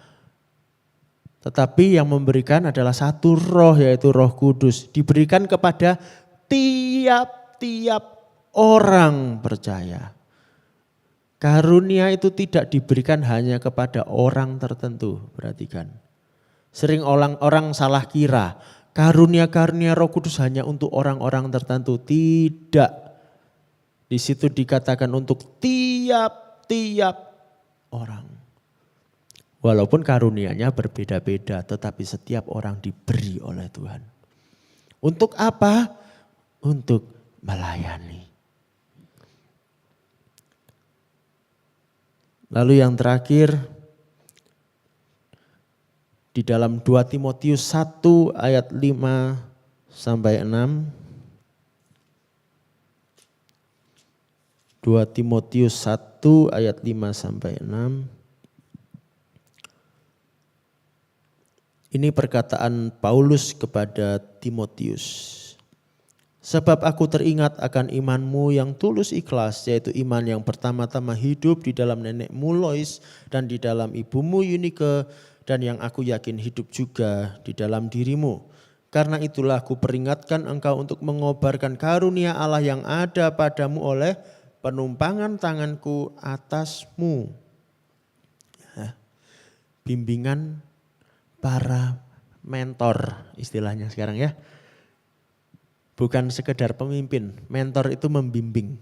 Tetapi yang memberikan adalah satu roh, yaitu Roh Kudus. Diberikan kepada tiap-tiap orang percaya. Karunia itu tidak diberikan hanya kepada orang tertentu, perhatikan. Sering orang salah kira, karunia-karunia Roh Kudus hanya untuk orang-orang tertentu. Tidak. Di situ dikatakan untuk tiap-tiap orang. Walaupun karunianya berbeda-beda, tetapi setiap orang diberi oleh Tuhan. Untuk apa? Untuk melayani. Lalu yang terakhir, di dalam 2 Timotius 1 ayat 5 sampai 6. 2 Timotius 1 ayat 5 sampai 6. Ini perkataan Paulus kepada Timotius. Sebab aku teringat akan imanmu yang tulus ikhlas, yaitu iman yang pertama-tama hidup di dalam nenekmu Lois dan di dalam ibumu Yunike, dan yang aku yakin hidup juga di dalam dirimu. Karena itulah aku peringatkan engkau untuk mengobarkan karunia Allah yang ada padamu oleh penumpangan tanganku atasmu. Ya. Bimbingan para mentor istilahnya sekarang ya. Bukan sekedar pemimpin, mentor itu membimbing.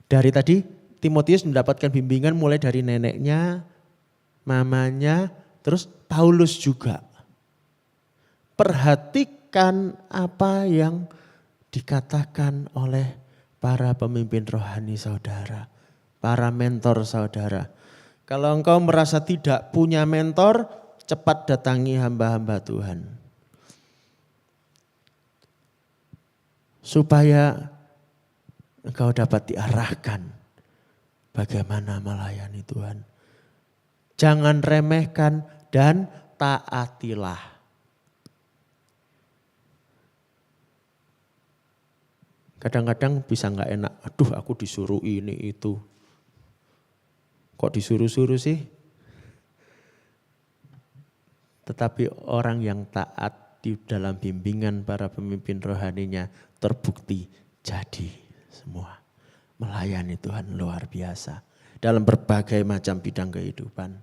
Dari tadi Timotius mendapatkan bimbingan mulai dari neneknya, mamanya, terus Paulus juga. Perhatikan apa yang dikatakan oleh para pemimpin rohani saudara, para mentor saudara. Kalau engkau merasa tidak punya mentor, cepat datangi hamba-hamba Tuhan. Supaya engkau dapat diarahkan bagaimana melayani Tuhan. Jangan remehkan dan taatilah. Kadang-kadang bisa gak enak, aduh aku disuruh ini itu. Kok disuruh-suruh sih? Tetapi orang yang taat di dalam bimbingan para pemimpin rohaninya terbukti jadi semua. Melayani Tuhan luar biasa dalam berbagai macam bidang kehidupan.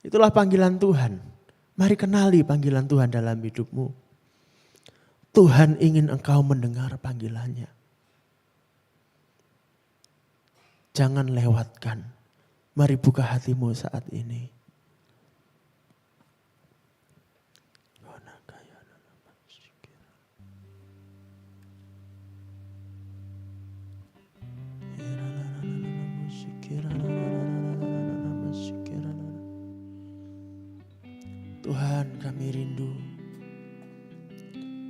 Itulah panggilan Tuhan. Mari kenali panggilan Tuhan dalam hidupmu. Tuhan ingin engkau mendengar panggilannya. Jangan lewatkan. Mari buka hatimu saat ini. Tuhan, kami rindu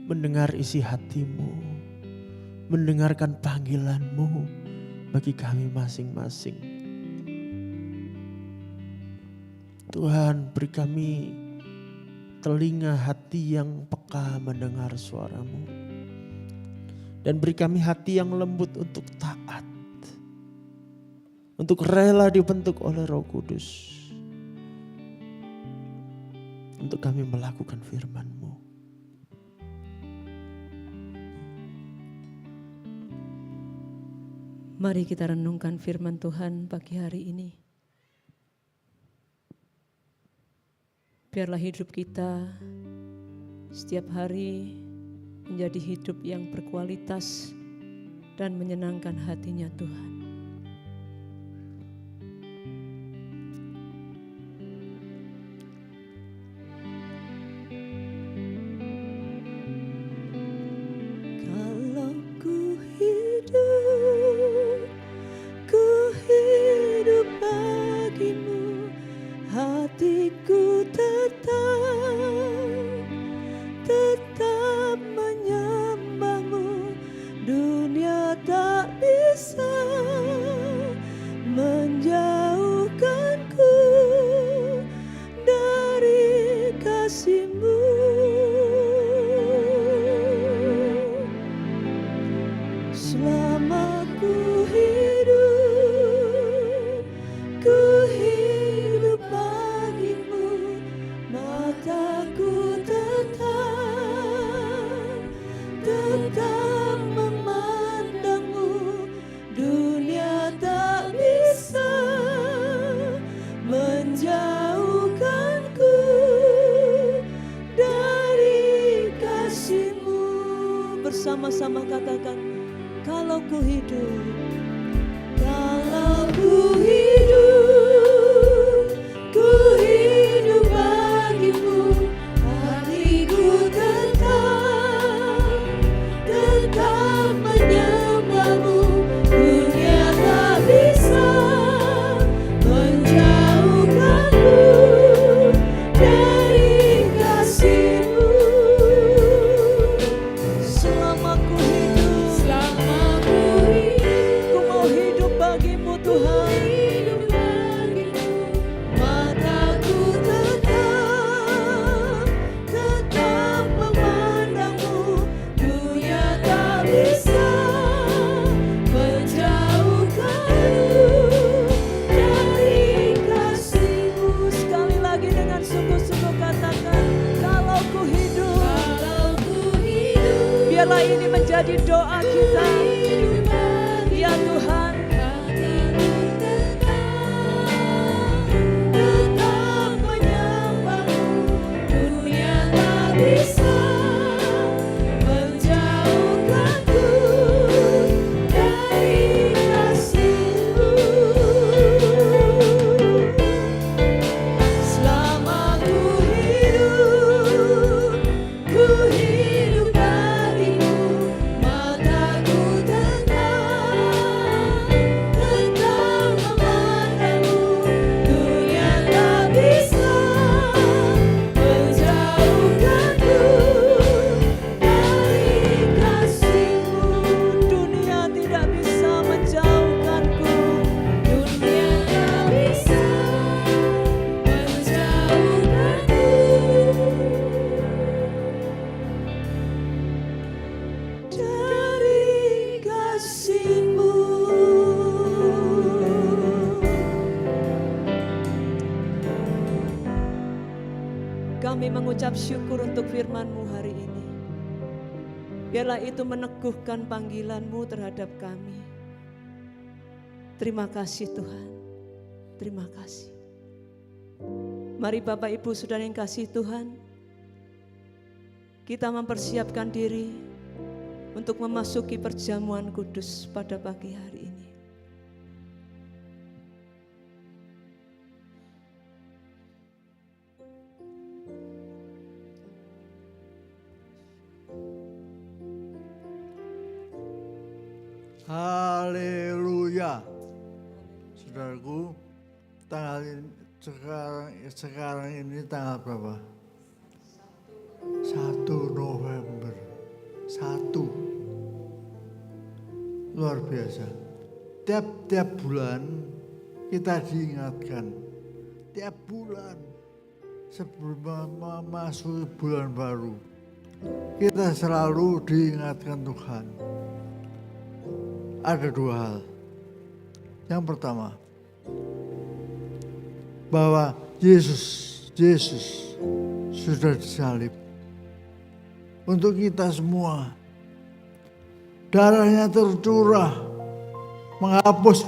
mendengar isi hatimu, mendengarkan panggilanmu bagi kami masing-masing. Tuhan, beri kami telinga hati yang peka mendengar suaramu. Dan beri kami hati yang lembut untuk taat. Untuk rela dibentuk oleh Roh Kudus. Untuk kami melakukan firman-Mu. Mari kita renungkan firman Tuhan pagi hari ini. Biarlah hidup kita setiap hari menjadi hidup yang berkualitas dan menyenangkan hatinya Tuhan. Sama-sama katakan, kalau ku hidup bagimu, hatiku tetap menyembahmu, dunia tak bisa menjauhkanku dari kasih-Mu. Selama ku hidup, ku mau hidup bagimu Tuhan. Mataku tetap memandangmu, dunia tak bisa menjauhkanku dari kasih-Mu. Sekali lagi dengan sungguh-sungguh katakan, kalau ku hidup, biarlah ini menjadi doa kita. Ya Tuhan, tetap menyembahmu, dunia tak bisa menjauhkanku dari kasih-Mu. Selama ku hidup bagimu, mataku Kami mengucap syukur untuk firman-Mu hari ini. Biarlah itu meneguhkan panggilan-Mu terhadap kami. Terima kasih Tuhan. Terima kasih. Mari Bapak Ibu Saudara yang kasih Tuhan, kita mempersiapkan diri untuk memasuki perjamuan kudus pada pagi hari ini. Haleluya. Saudaraku, sekarang ini tanggal berapa? 1 November. 1. Luar biasa. Tiap bulan kita diingatkan. Tiap bulan sebelum memasuki bulan baru, kita selalu diingatkan Tuhan. Ada 2 hal. Yang pertama, bahwa Yesus sudah disalib untuk kita semua. Darahnya tercurah menghapus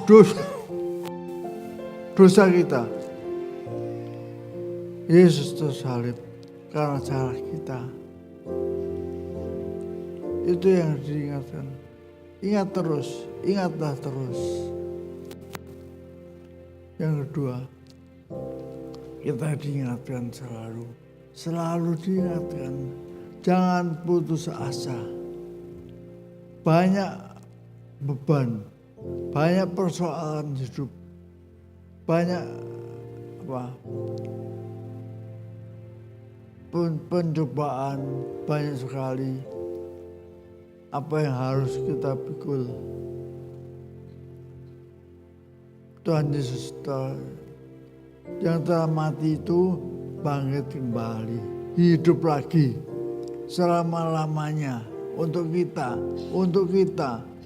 dosa kita. Yesus tersalib karena salah kita. Itu yang diingatkan. Ingat terus, ingatlah terus. Yang kedua, kita diingatkan selalu diingatkan, jangan putus asa. Banyak beban, banyak persoalan hidup, banyak pencobaan, banyak sekali. Apa yang harus kita pikul. Tuhan Yesus yang telah mati itu bangkit kembali, hidup lagi selama-lamanya untuk kita,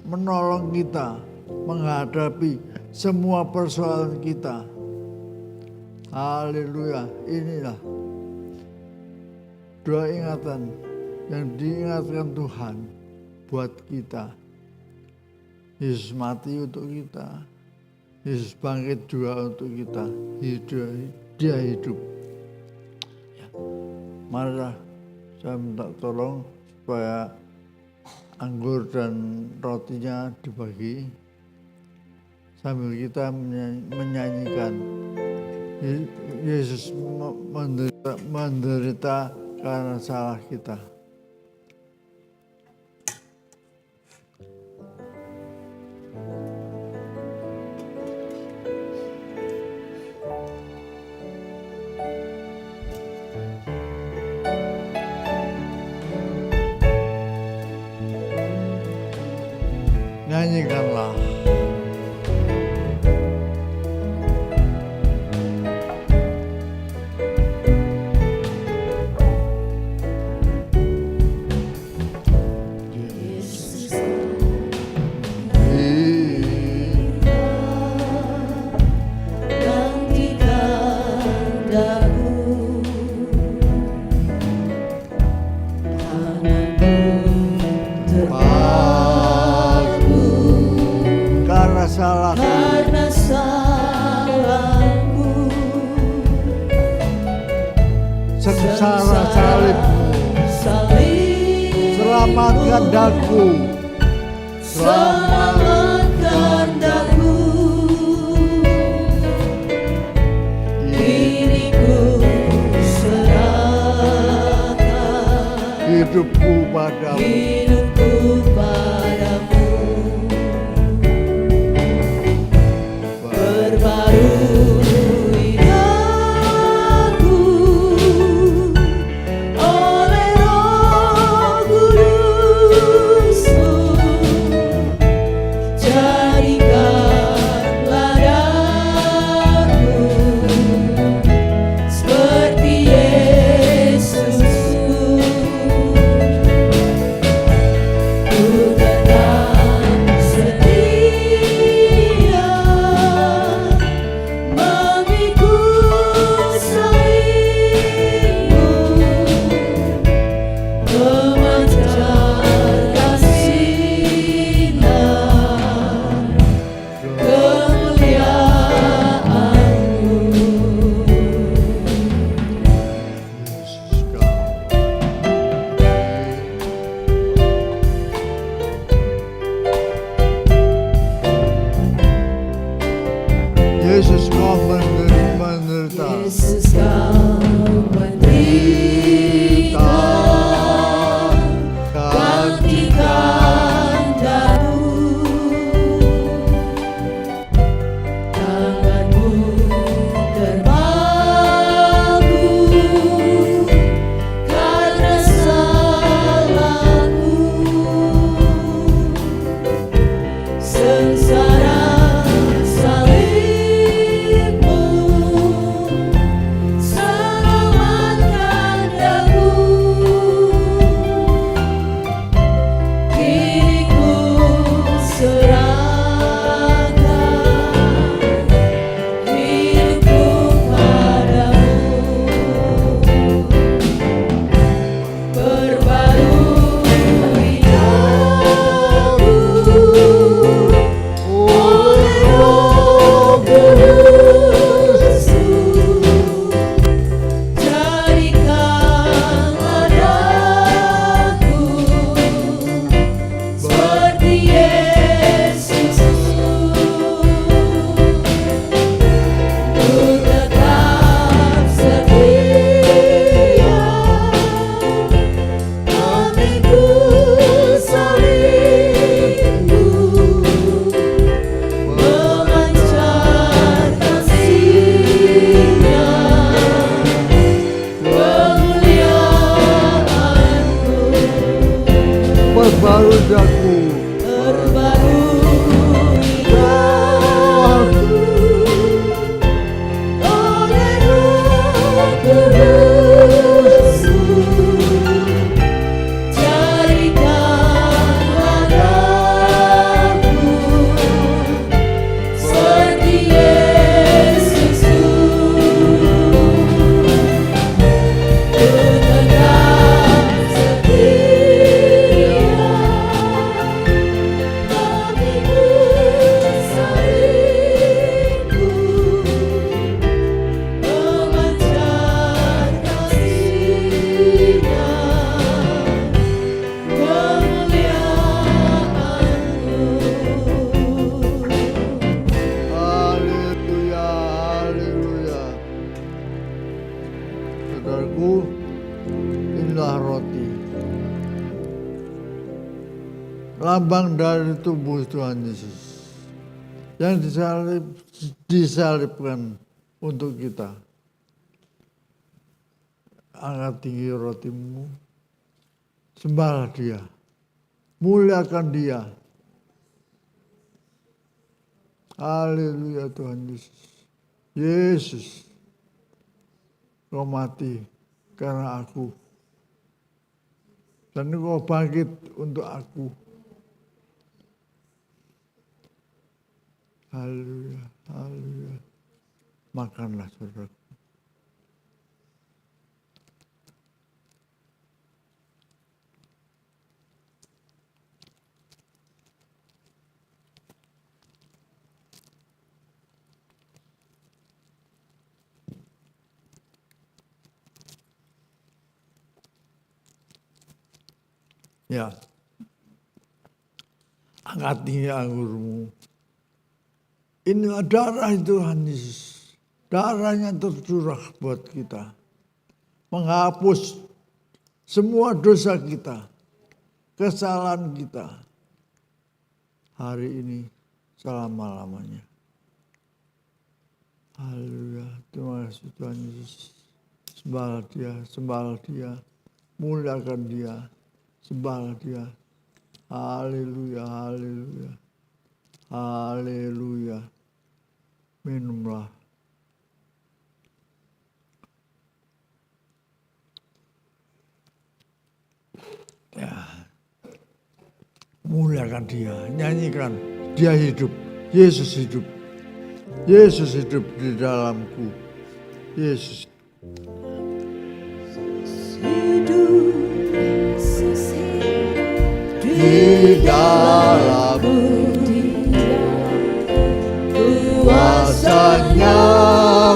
menolong kita menghadapi semua persoalan kita. Haleluya. Inilah 2 ingatan yang diingatkan Tuhan buat kita. Yesus mati untuk kita. Yesus bangkit juga untuk kita. Dia hidup. Ya. Marilah saya minta tolong supaya anggur dan rotinya dibagi sambil kita menyanyikan Yesus menderita karena salah kita. Nyanyikanlah. Karena salahku, sengsara salibmu, selamatkan daku, diriku serahkan, hidupku padamu. Ku menderita. Yesus kau menderita, gantikan daru, tanganmu terpaku karena salahku, sengsara salibmu selamatkan aku. Kini ku serahkan hidupku padamu. Perbarui aku oleh Roh Kudus-Mu. Jadikanlah daku seperti Yesus-Mu. Ku tetap setia, memikul salibmu, memancar kasih-Nya, kemuliaan-Ku. Perbarui daku, Perbarui aku oleh Roh Kudus-Mu. Jadikanlah daku seperti Yesus-Mu. Ku tetap setia, memikul salibmu, memancar kasih-Nya, kemuliaan-Ku. haleluya, haleluya. Saudaraku, inilah roti, lambang dari tubuh Tuhan Yesus yang disalibkan untuk kita. Angkat tinggi rotimu, sembahlah Dia, muliakan Dia. Haleluya Tuhan Yesus. Yesus, Kau mati karena aku, dan Kau bangkit untuk aku. Haleluya, haleluya. Makanlah saudara. Ya, angkat tinggi anggurmu. Inilah darah Tuhan Yesus. Darahnya tercurah buat kita. Menghapus semua dosa kita. Kesalahan kita. Hari ini selama-lamanya. Haleluya. Terima kasih Tuhan Yesus. Sembahlah Dia, sembahlah Dia. Muliakan Dia. Sembahlah Dia. Haleluya, haleluya. Haleluya. Minumlah. Ya. Muliakan Dia, nyanyikan. Dia hidup, Yesus hidup. Yesus hidup di dalamku. Yesus Hidup di dalamku. Kuasanya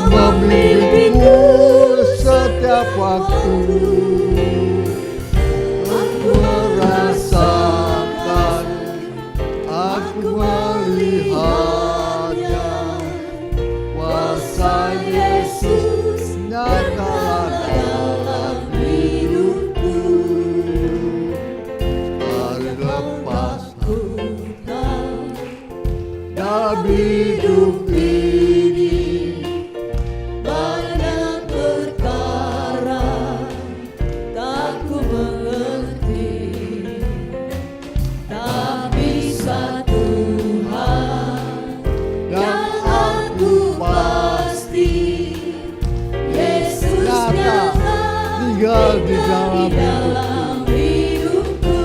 membimbingku setiap waktu. Aku merasakan, aku melihatnya. Kuasa Yesus nyatalah dalam hidupku. Hari lepas dalam hidup ini banyak perkara tak ku mengerti, tapi satu hal yang aku pasti, Yesus nyata tinggal di dalam hidupku.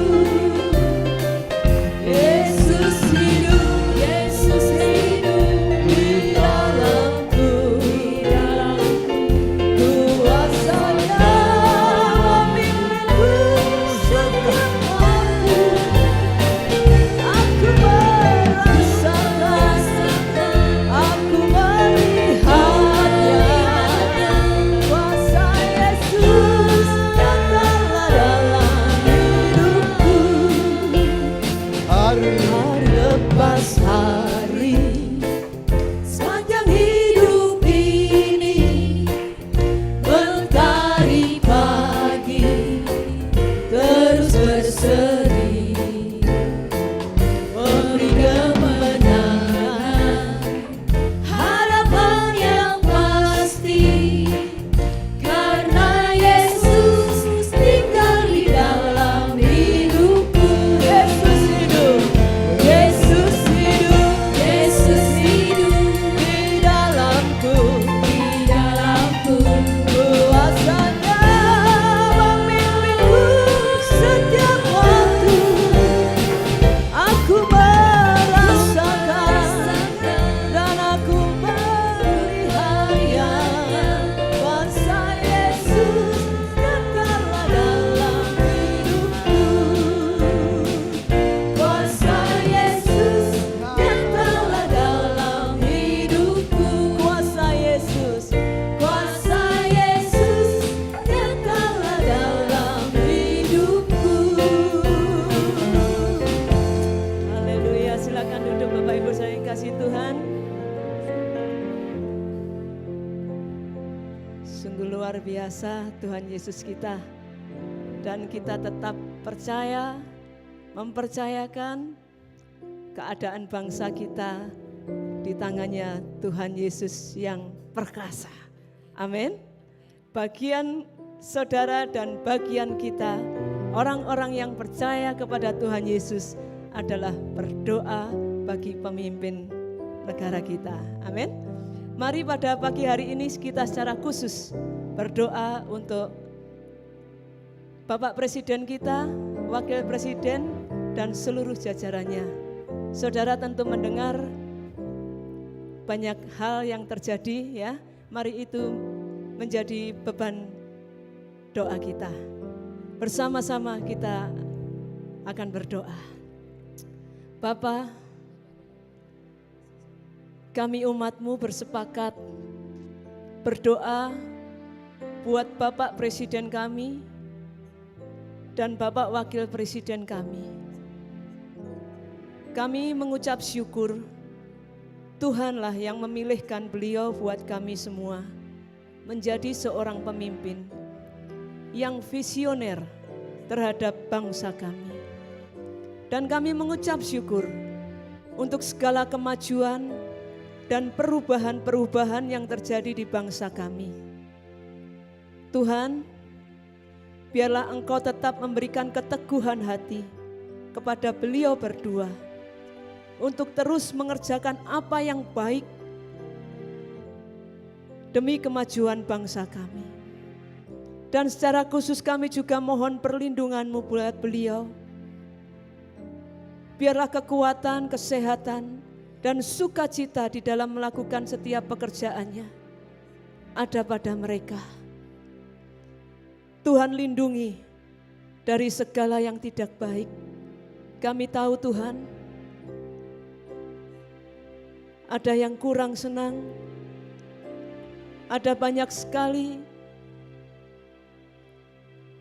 Yesus hidup di dalamku. Kuasanya memimpinku setiap waktu. Aku merasakan, aku melihatnya. Kuasa Yesus nyatalah dalam hidupku. hari Hari lepas hari, sepanjang hidup ini, mentari pagi terus berseri, memberi kemenangan, harapan yang pasti, karena Yesus tinggal di dalam hidupku. Yesus hidup, Yesus hidup, Yesus hidup di dalamku, kuasanya memimpinku setiap waktu. Aku merasakan dan aku melihatnya. Kuasa Yesus nyatalah dalam hidupku. Kuasa Yesus nyatalah dalam hidupku. Kuasa Yesus nyatalah dalam hidupku. Haleluya, silakan duduk Bapak Ibu saya yang kasih Tuhan. Sungguh luar biasa Tuhan Yesus kita, dan kita tetap percaya, mempercayakan keadaan bangsa kita di tangannya Tuhan Yesus yang perkasa. Amin. Bagian saudara dan bagian kita, orang-orang yang percaya kepada Tuhan Yesus, adalah berdoa bagi pemimpin negara kita. Amin. Mari pada pagi hari ini kita secara khusus berdoa untuk Bapak Presiden kita, Wakil Presiden, dan seluruh jajarannya. Saudara tentu mendengar banyak hal yang terjadi ya. Mari itu menjadi beban doa kita. Bersama-sama kita akan berdoa. Bapa, kami umat-Mu bersepakat berdoa buat Bapak Presiden kami dan Bapak Wakil Presiden kami. Kami mengucap syukur, Tuhanlah yang memilihkan beliau buat kami semua menjadi seorang pemimpin yang visioner terhadap bangsa kami. Dan kami mengucap syukur untuk segala kemajuan dan perubahan-perubahan yang terjadi di bangsa kami. Tuhan, biarlah Engkau tetap memberikan keteguhan hati kepada beliau berdua untuk terus mengerjakan apa yang baik demi kemajuan bangsa kami. Dan secara khusus kami juga mohon perlindungan-Mu buat beliau. Biarlah kekuatan, kesehatan, dan sukacita di dalam melakukan setiap pekerjaannya ada pada mereka. Tuhan lindungi dari segala yang tidak baik. Kami tahu Tuhan, ada yang kurang senang, ada banyak sekali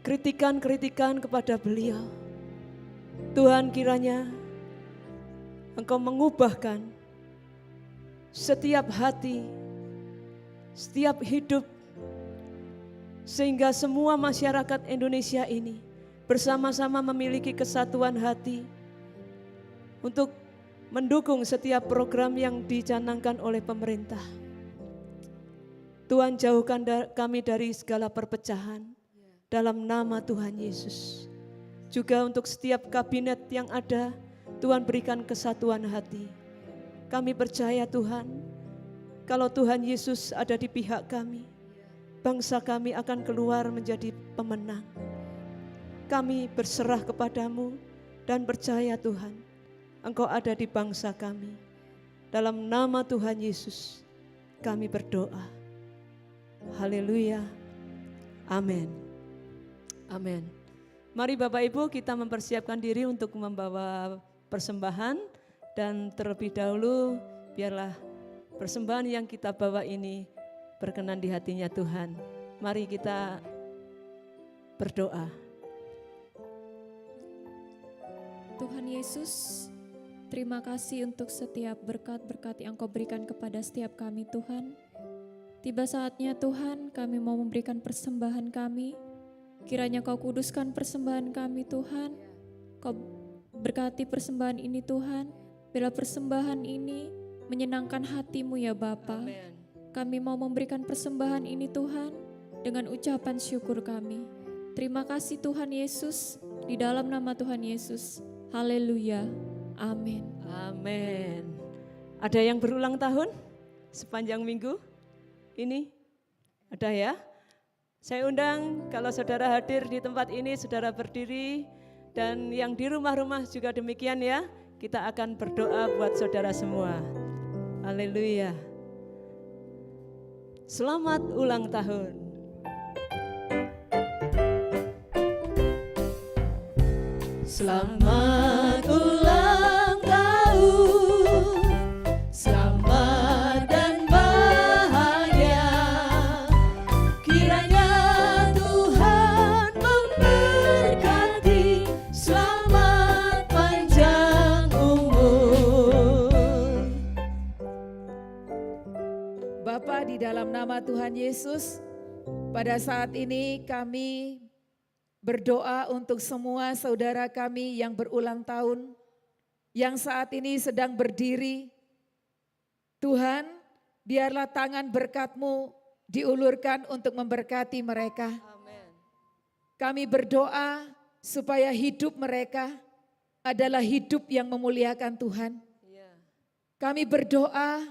kritikan-kritikan kepada beliau. Tuhan, kiranya Engkau mengubahkan setiap hati, setiap hidup sehingga semua masyarakat Indonesia ini bersama-sama memiliki kesatuan hati untuk mendukung setiap program yang dicanangkan oleh pemerintah. Tuhan, jauhkan kami dari segala perpecahan dalam nama Tuhan Yesus. Juga untuk setiap kabinet yang ada, Tuhan berikan kesatuan hati. Kami percaya Tuhan, kalau Tuhan Yesus ada di pihak kami, bangsa kami akan keluar menjadi pemenang. Kami berserah kepadamu dan percaya Tuhan, Engkau ada di bangsa kami. Dalam nama Tuhan Yesus, kami berdoa. Haleluya. Amin. Amin. Mari Bapak Ibu kita mempersiapkan diri untuk membawa persembahan. Dan terlebih dahulu biarlah persembahan yang kita bawa ini berkenan di hatinya Tuhan. Mari kita berdoa. Tuhan Yesus, terima kasih untuk setiap berkat-berkat yang Kau berikan kepada setiap kami Tuhan. Tiba saatnya Tuhan kami mau memberikan persembahan kami. Kiranya Kau kuduskan persembahan kami Tuhan. Kau berkati persembahan ini Tuhan. Bila persembahan ini menyenangkan hati-Mu ya Bapa. Kami mau memberikan persembahan ini Tuhan dengan ucapan syukur kami. Terima kasih Tuhan Yesus, di dalam nama Tuhan Yesus. Haleluya. Amin. Amin. Ada yang berulang tahun sepanjang minggu ini? Ada ya? Saya undang kalau saudara hadir di tempat ini, saudara berdiri. Dan yang di rumah-rumah juga demikian ya. Kita akan berdoa buat saudara semua. Haleluya. Selamat ulang tahun. Selamat ulang tahun. Selamat dan bahagia. Kiranya Tuhan memberkati. Selamat panjang umur. Bapa, di dalam nama Tuhan Yesus, pada saat ini kami berdoa untuk semua saudara kami yang berulang tahun, yang saat ini sedang berdiri. Tuhan, biarlah tangan berkat-Mu diulurkan untuk memberkati mereka. Kami berdoa supaya hidup mereka adalah hidup yang memuliakan Tuhan. Kami berdoa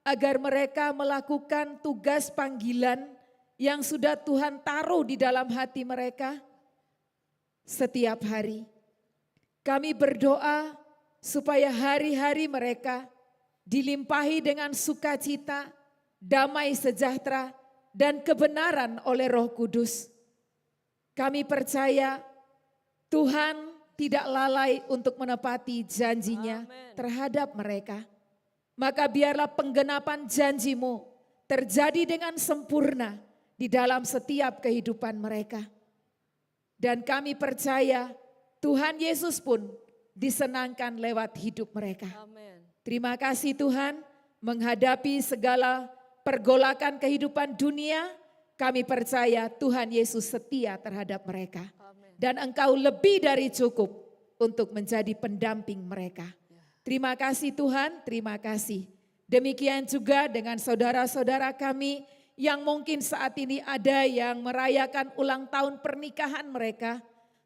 agar mereka melakukan tugas panggilan yang sudah Tuhan taruh di dalam hati mereka setiap hari. Kami berdoa supaya hari-hari mereka dilimpahi dengan sukacita, damai sejahtera, dan kebenaran oleh Roh Kudus. Kami percaya Tuhan tidak lalai untuk menepati janjinya terhadap mereka. Maka biarlah penggenapan janji-Mu terjadi dengan sempurna di dalam setiap kehidupan mereka. Dan kami percaya Tuhan Yesus pun disenangkan lewat hidup mereka. Terima kasih Tuhan, menghadapi segala pergolakan kehidupan dunia, kami percaya Tuhan Yesus setia terhadap mereka. Dan Engkau lebih dari cukup untuk menjadi pendamping mereka. Terima kasih Tuhan, terima kasih. Demikian juga dengan saudara-saudara kami yang mungkin saat ini ada yang merayakan ulang tahun pernikahan mereka.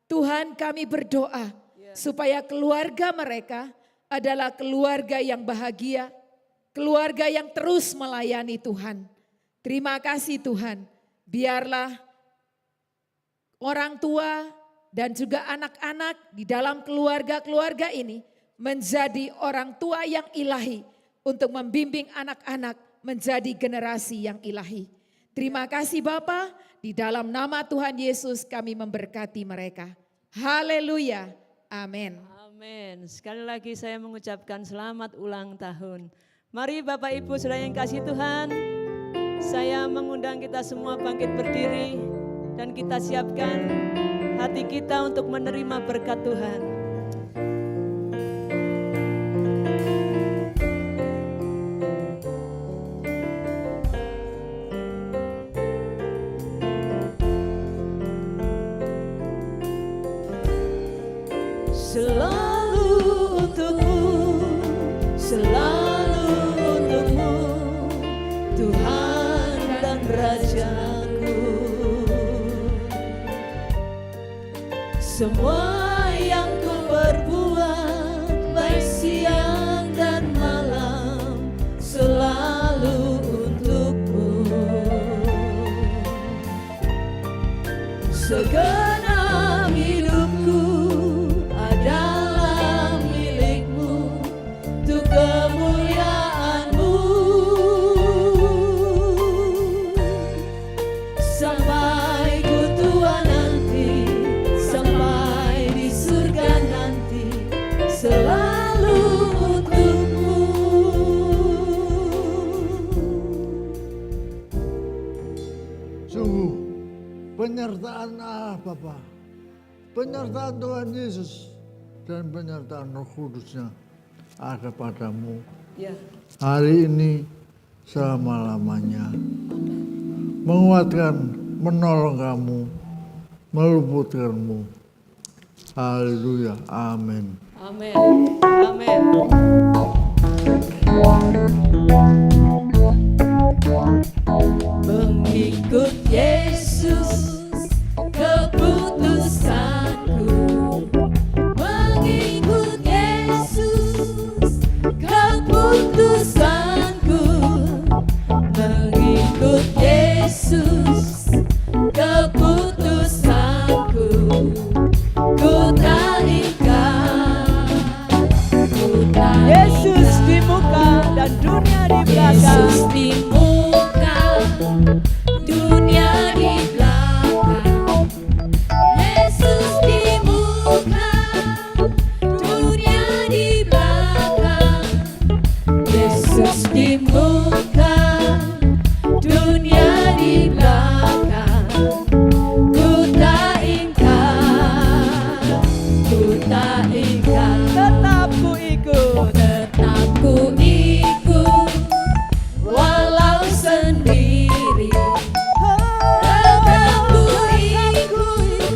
Tuhan, kami berdoa supaya keluarga mereka adalah keluarga yang bahagia, keluarga yang terus melayani Tuhan. Terima kasih Tuhan, biarlah orang tua dan juga anak-anak di dalam keluarga-keluarga ini menjadi orang tua yang ilahi untuk membimbing anak-anak menjadi generasi yang ilahi. Terima kasih Bapa, di dalam nama Tuhan Yesus kami memberkati mereka. Haleluya, amin. Amin. Sekali lagi saya mengucapkan selamat ulang tahun. Mari Bapak Ibu saudara yang kasih Tuhan, saya mengundang kita semua bangkit berdiri dan kita siapkan hati kita untuk menerima berkat Tuhan. Semua yang ku perbuat baik siang dan malam selalu untukmu. Segenap hidupku adalah milikmu untuk kemuliaan-Mu. Sampai ku tua nanti, sampai di surga nanti, selalu untukmu. Sungguh penyertaan Allah Bapa, penyertaan Tuhan Yesus dan penyertaan Roh Kudusnya ada padamu Ya, hari ini selama-lamanya. Menguatkan, menolong kamu, meluputkanmu. Haleluya, amin. amin, amin. Mengikut Yesus keputusanku, mengikut Yesus keputusanku, mengikut Yesus keputusanku, ku tak ingkar, ku tak Yesus di muka dan dunia di belakang. Yesus di muka, dunia di belakang. Yesus di muka, dunia di belakang. Yesus di muka, dunia di belakang. Ku tak ingkar, ku tak ingkar. Tetap ku ikut, tetap ku ikut, walau sendiri. Tetap ku ikut,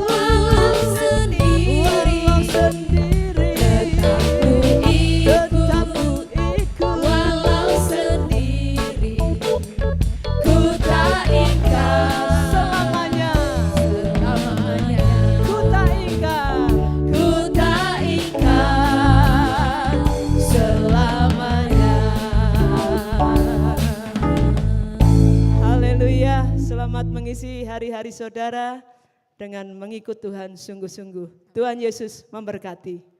walau sendiri. Tetap ku ikut, walau sendiri. Ku tak ingkar selamanya, selamanya. Ku tak ingkar, ku tak ingkar selamanya. Haleluya, selamat mengisi hari-hari saudara dengan mengikut Tuhan sungguh-sungguh. Tuhan Yesus memberkati.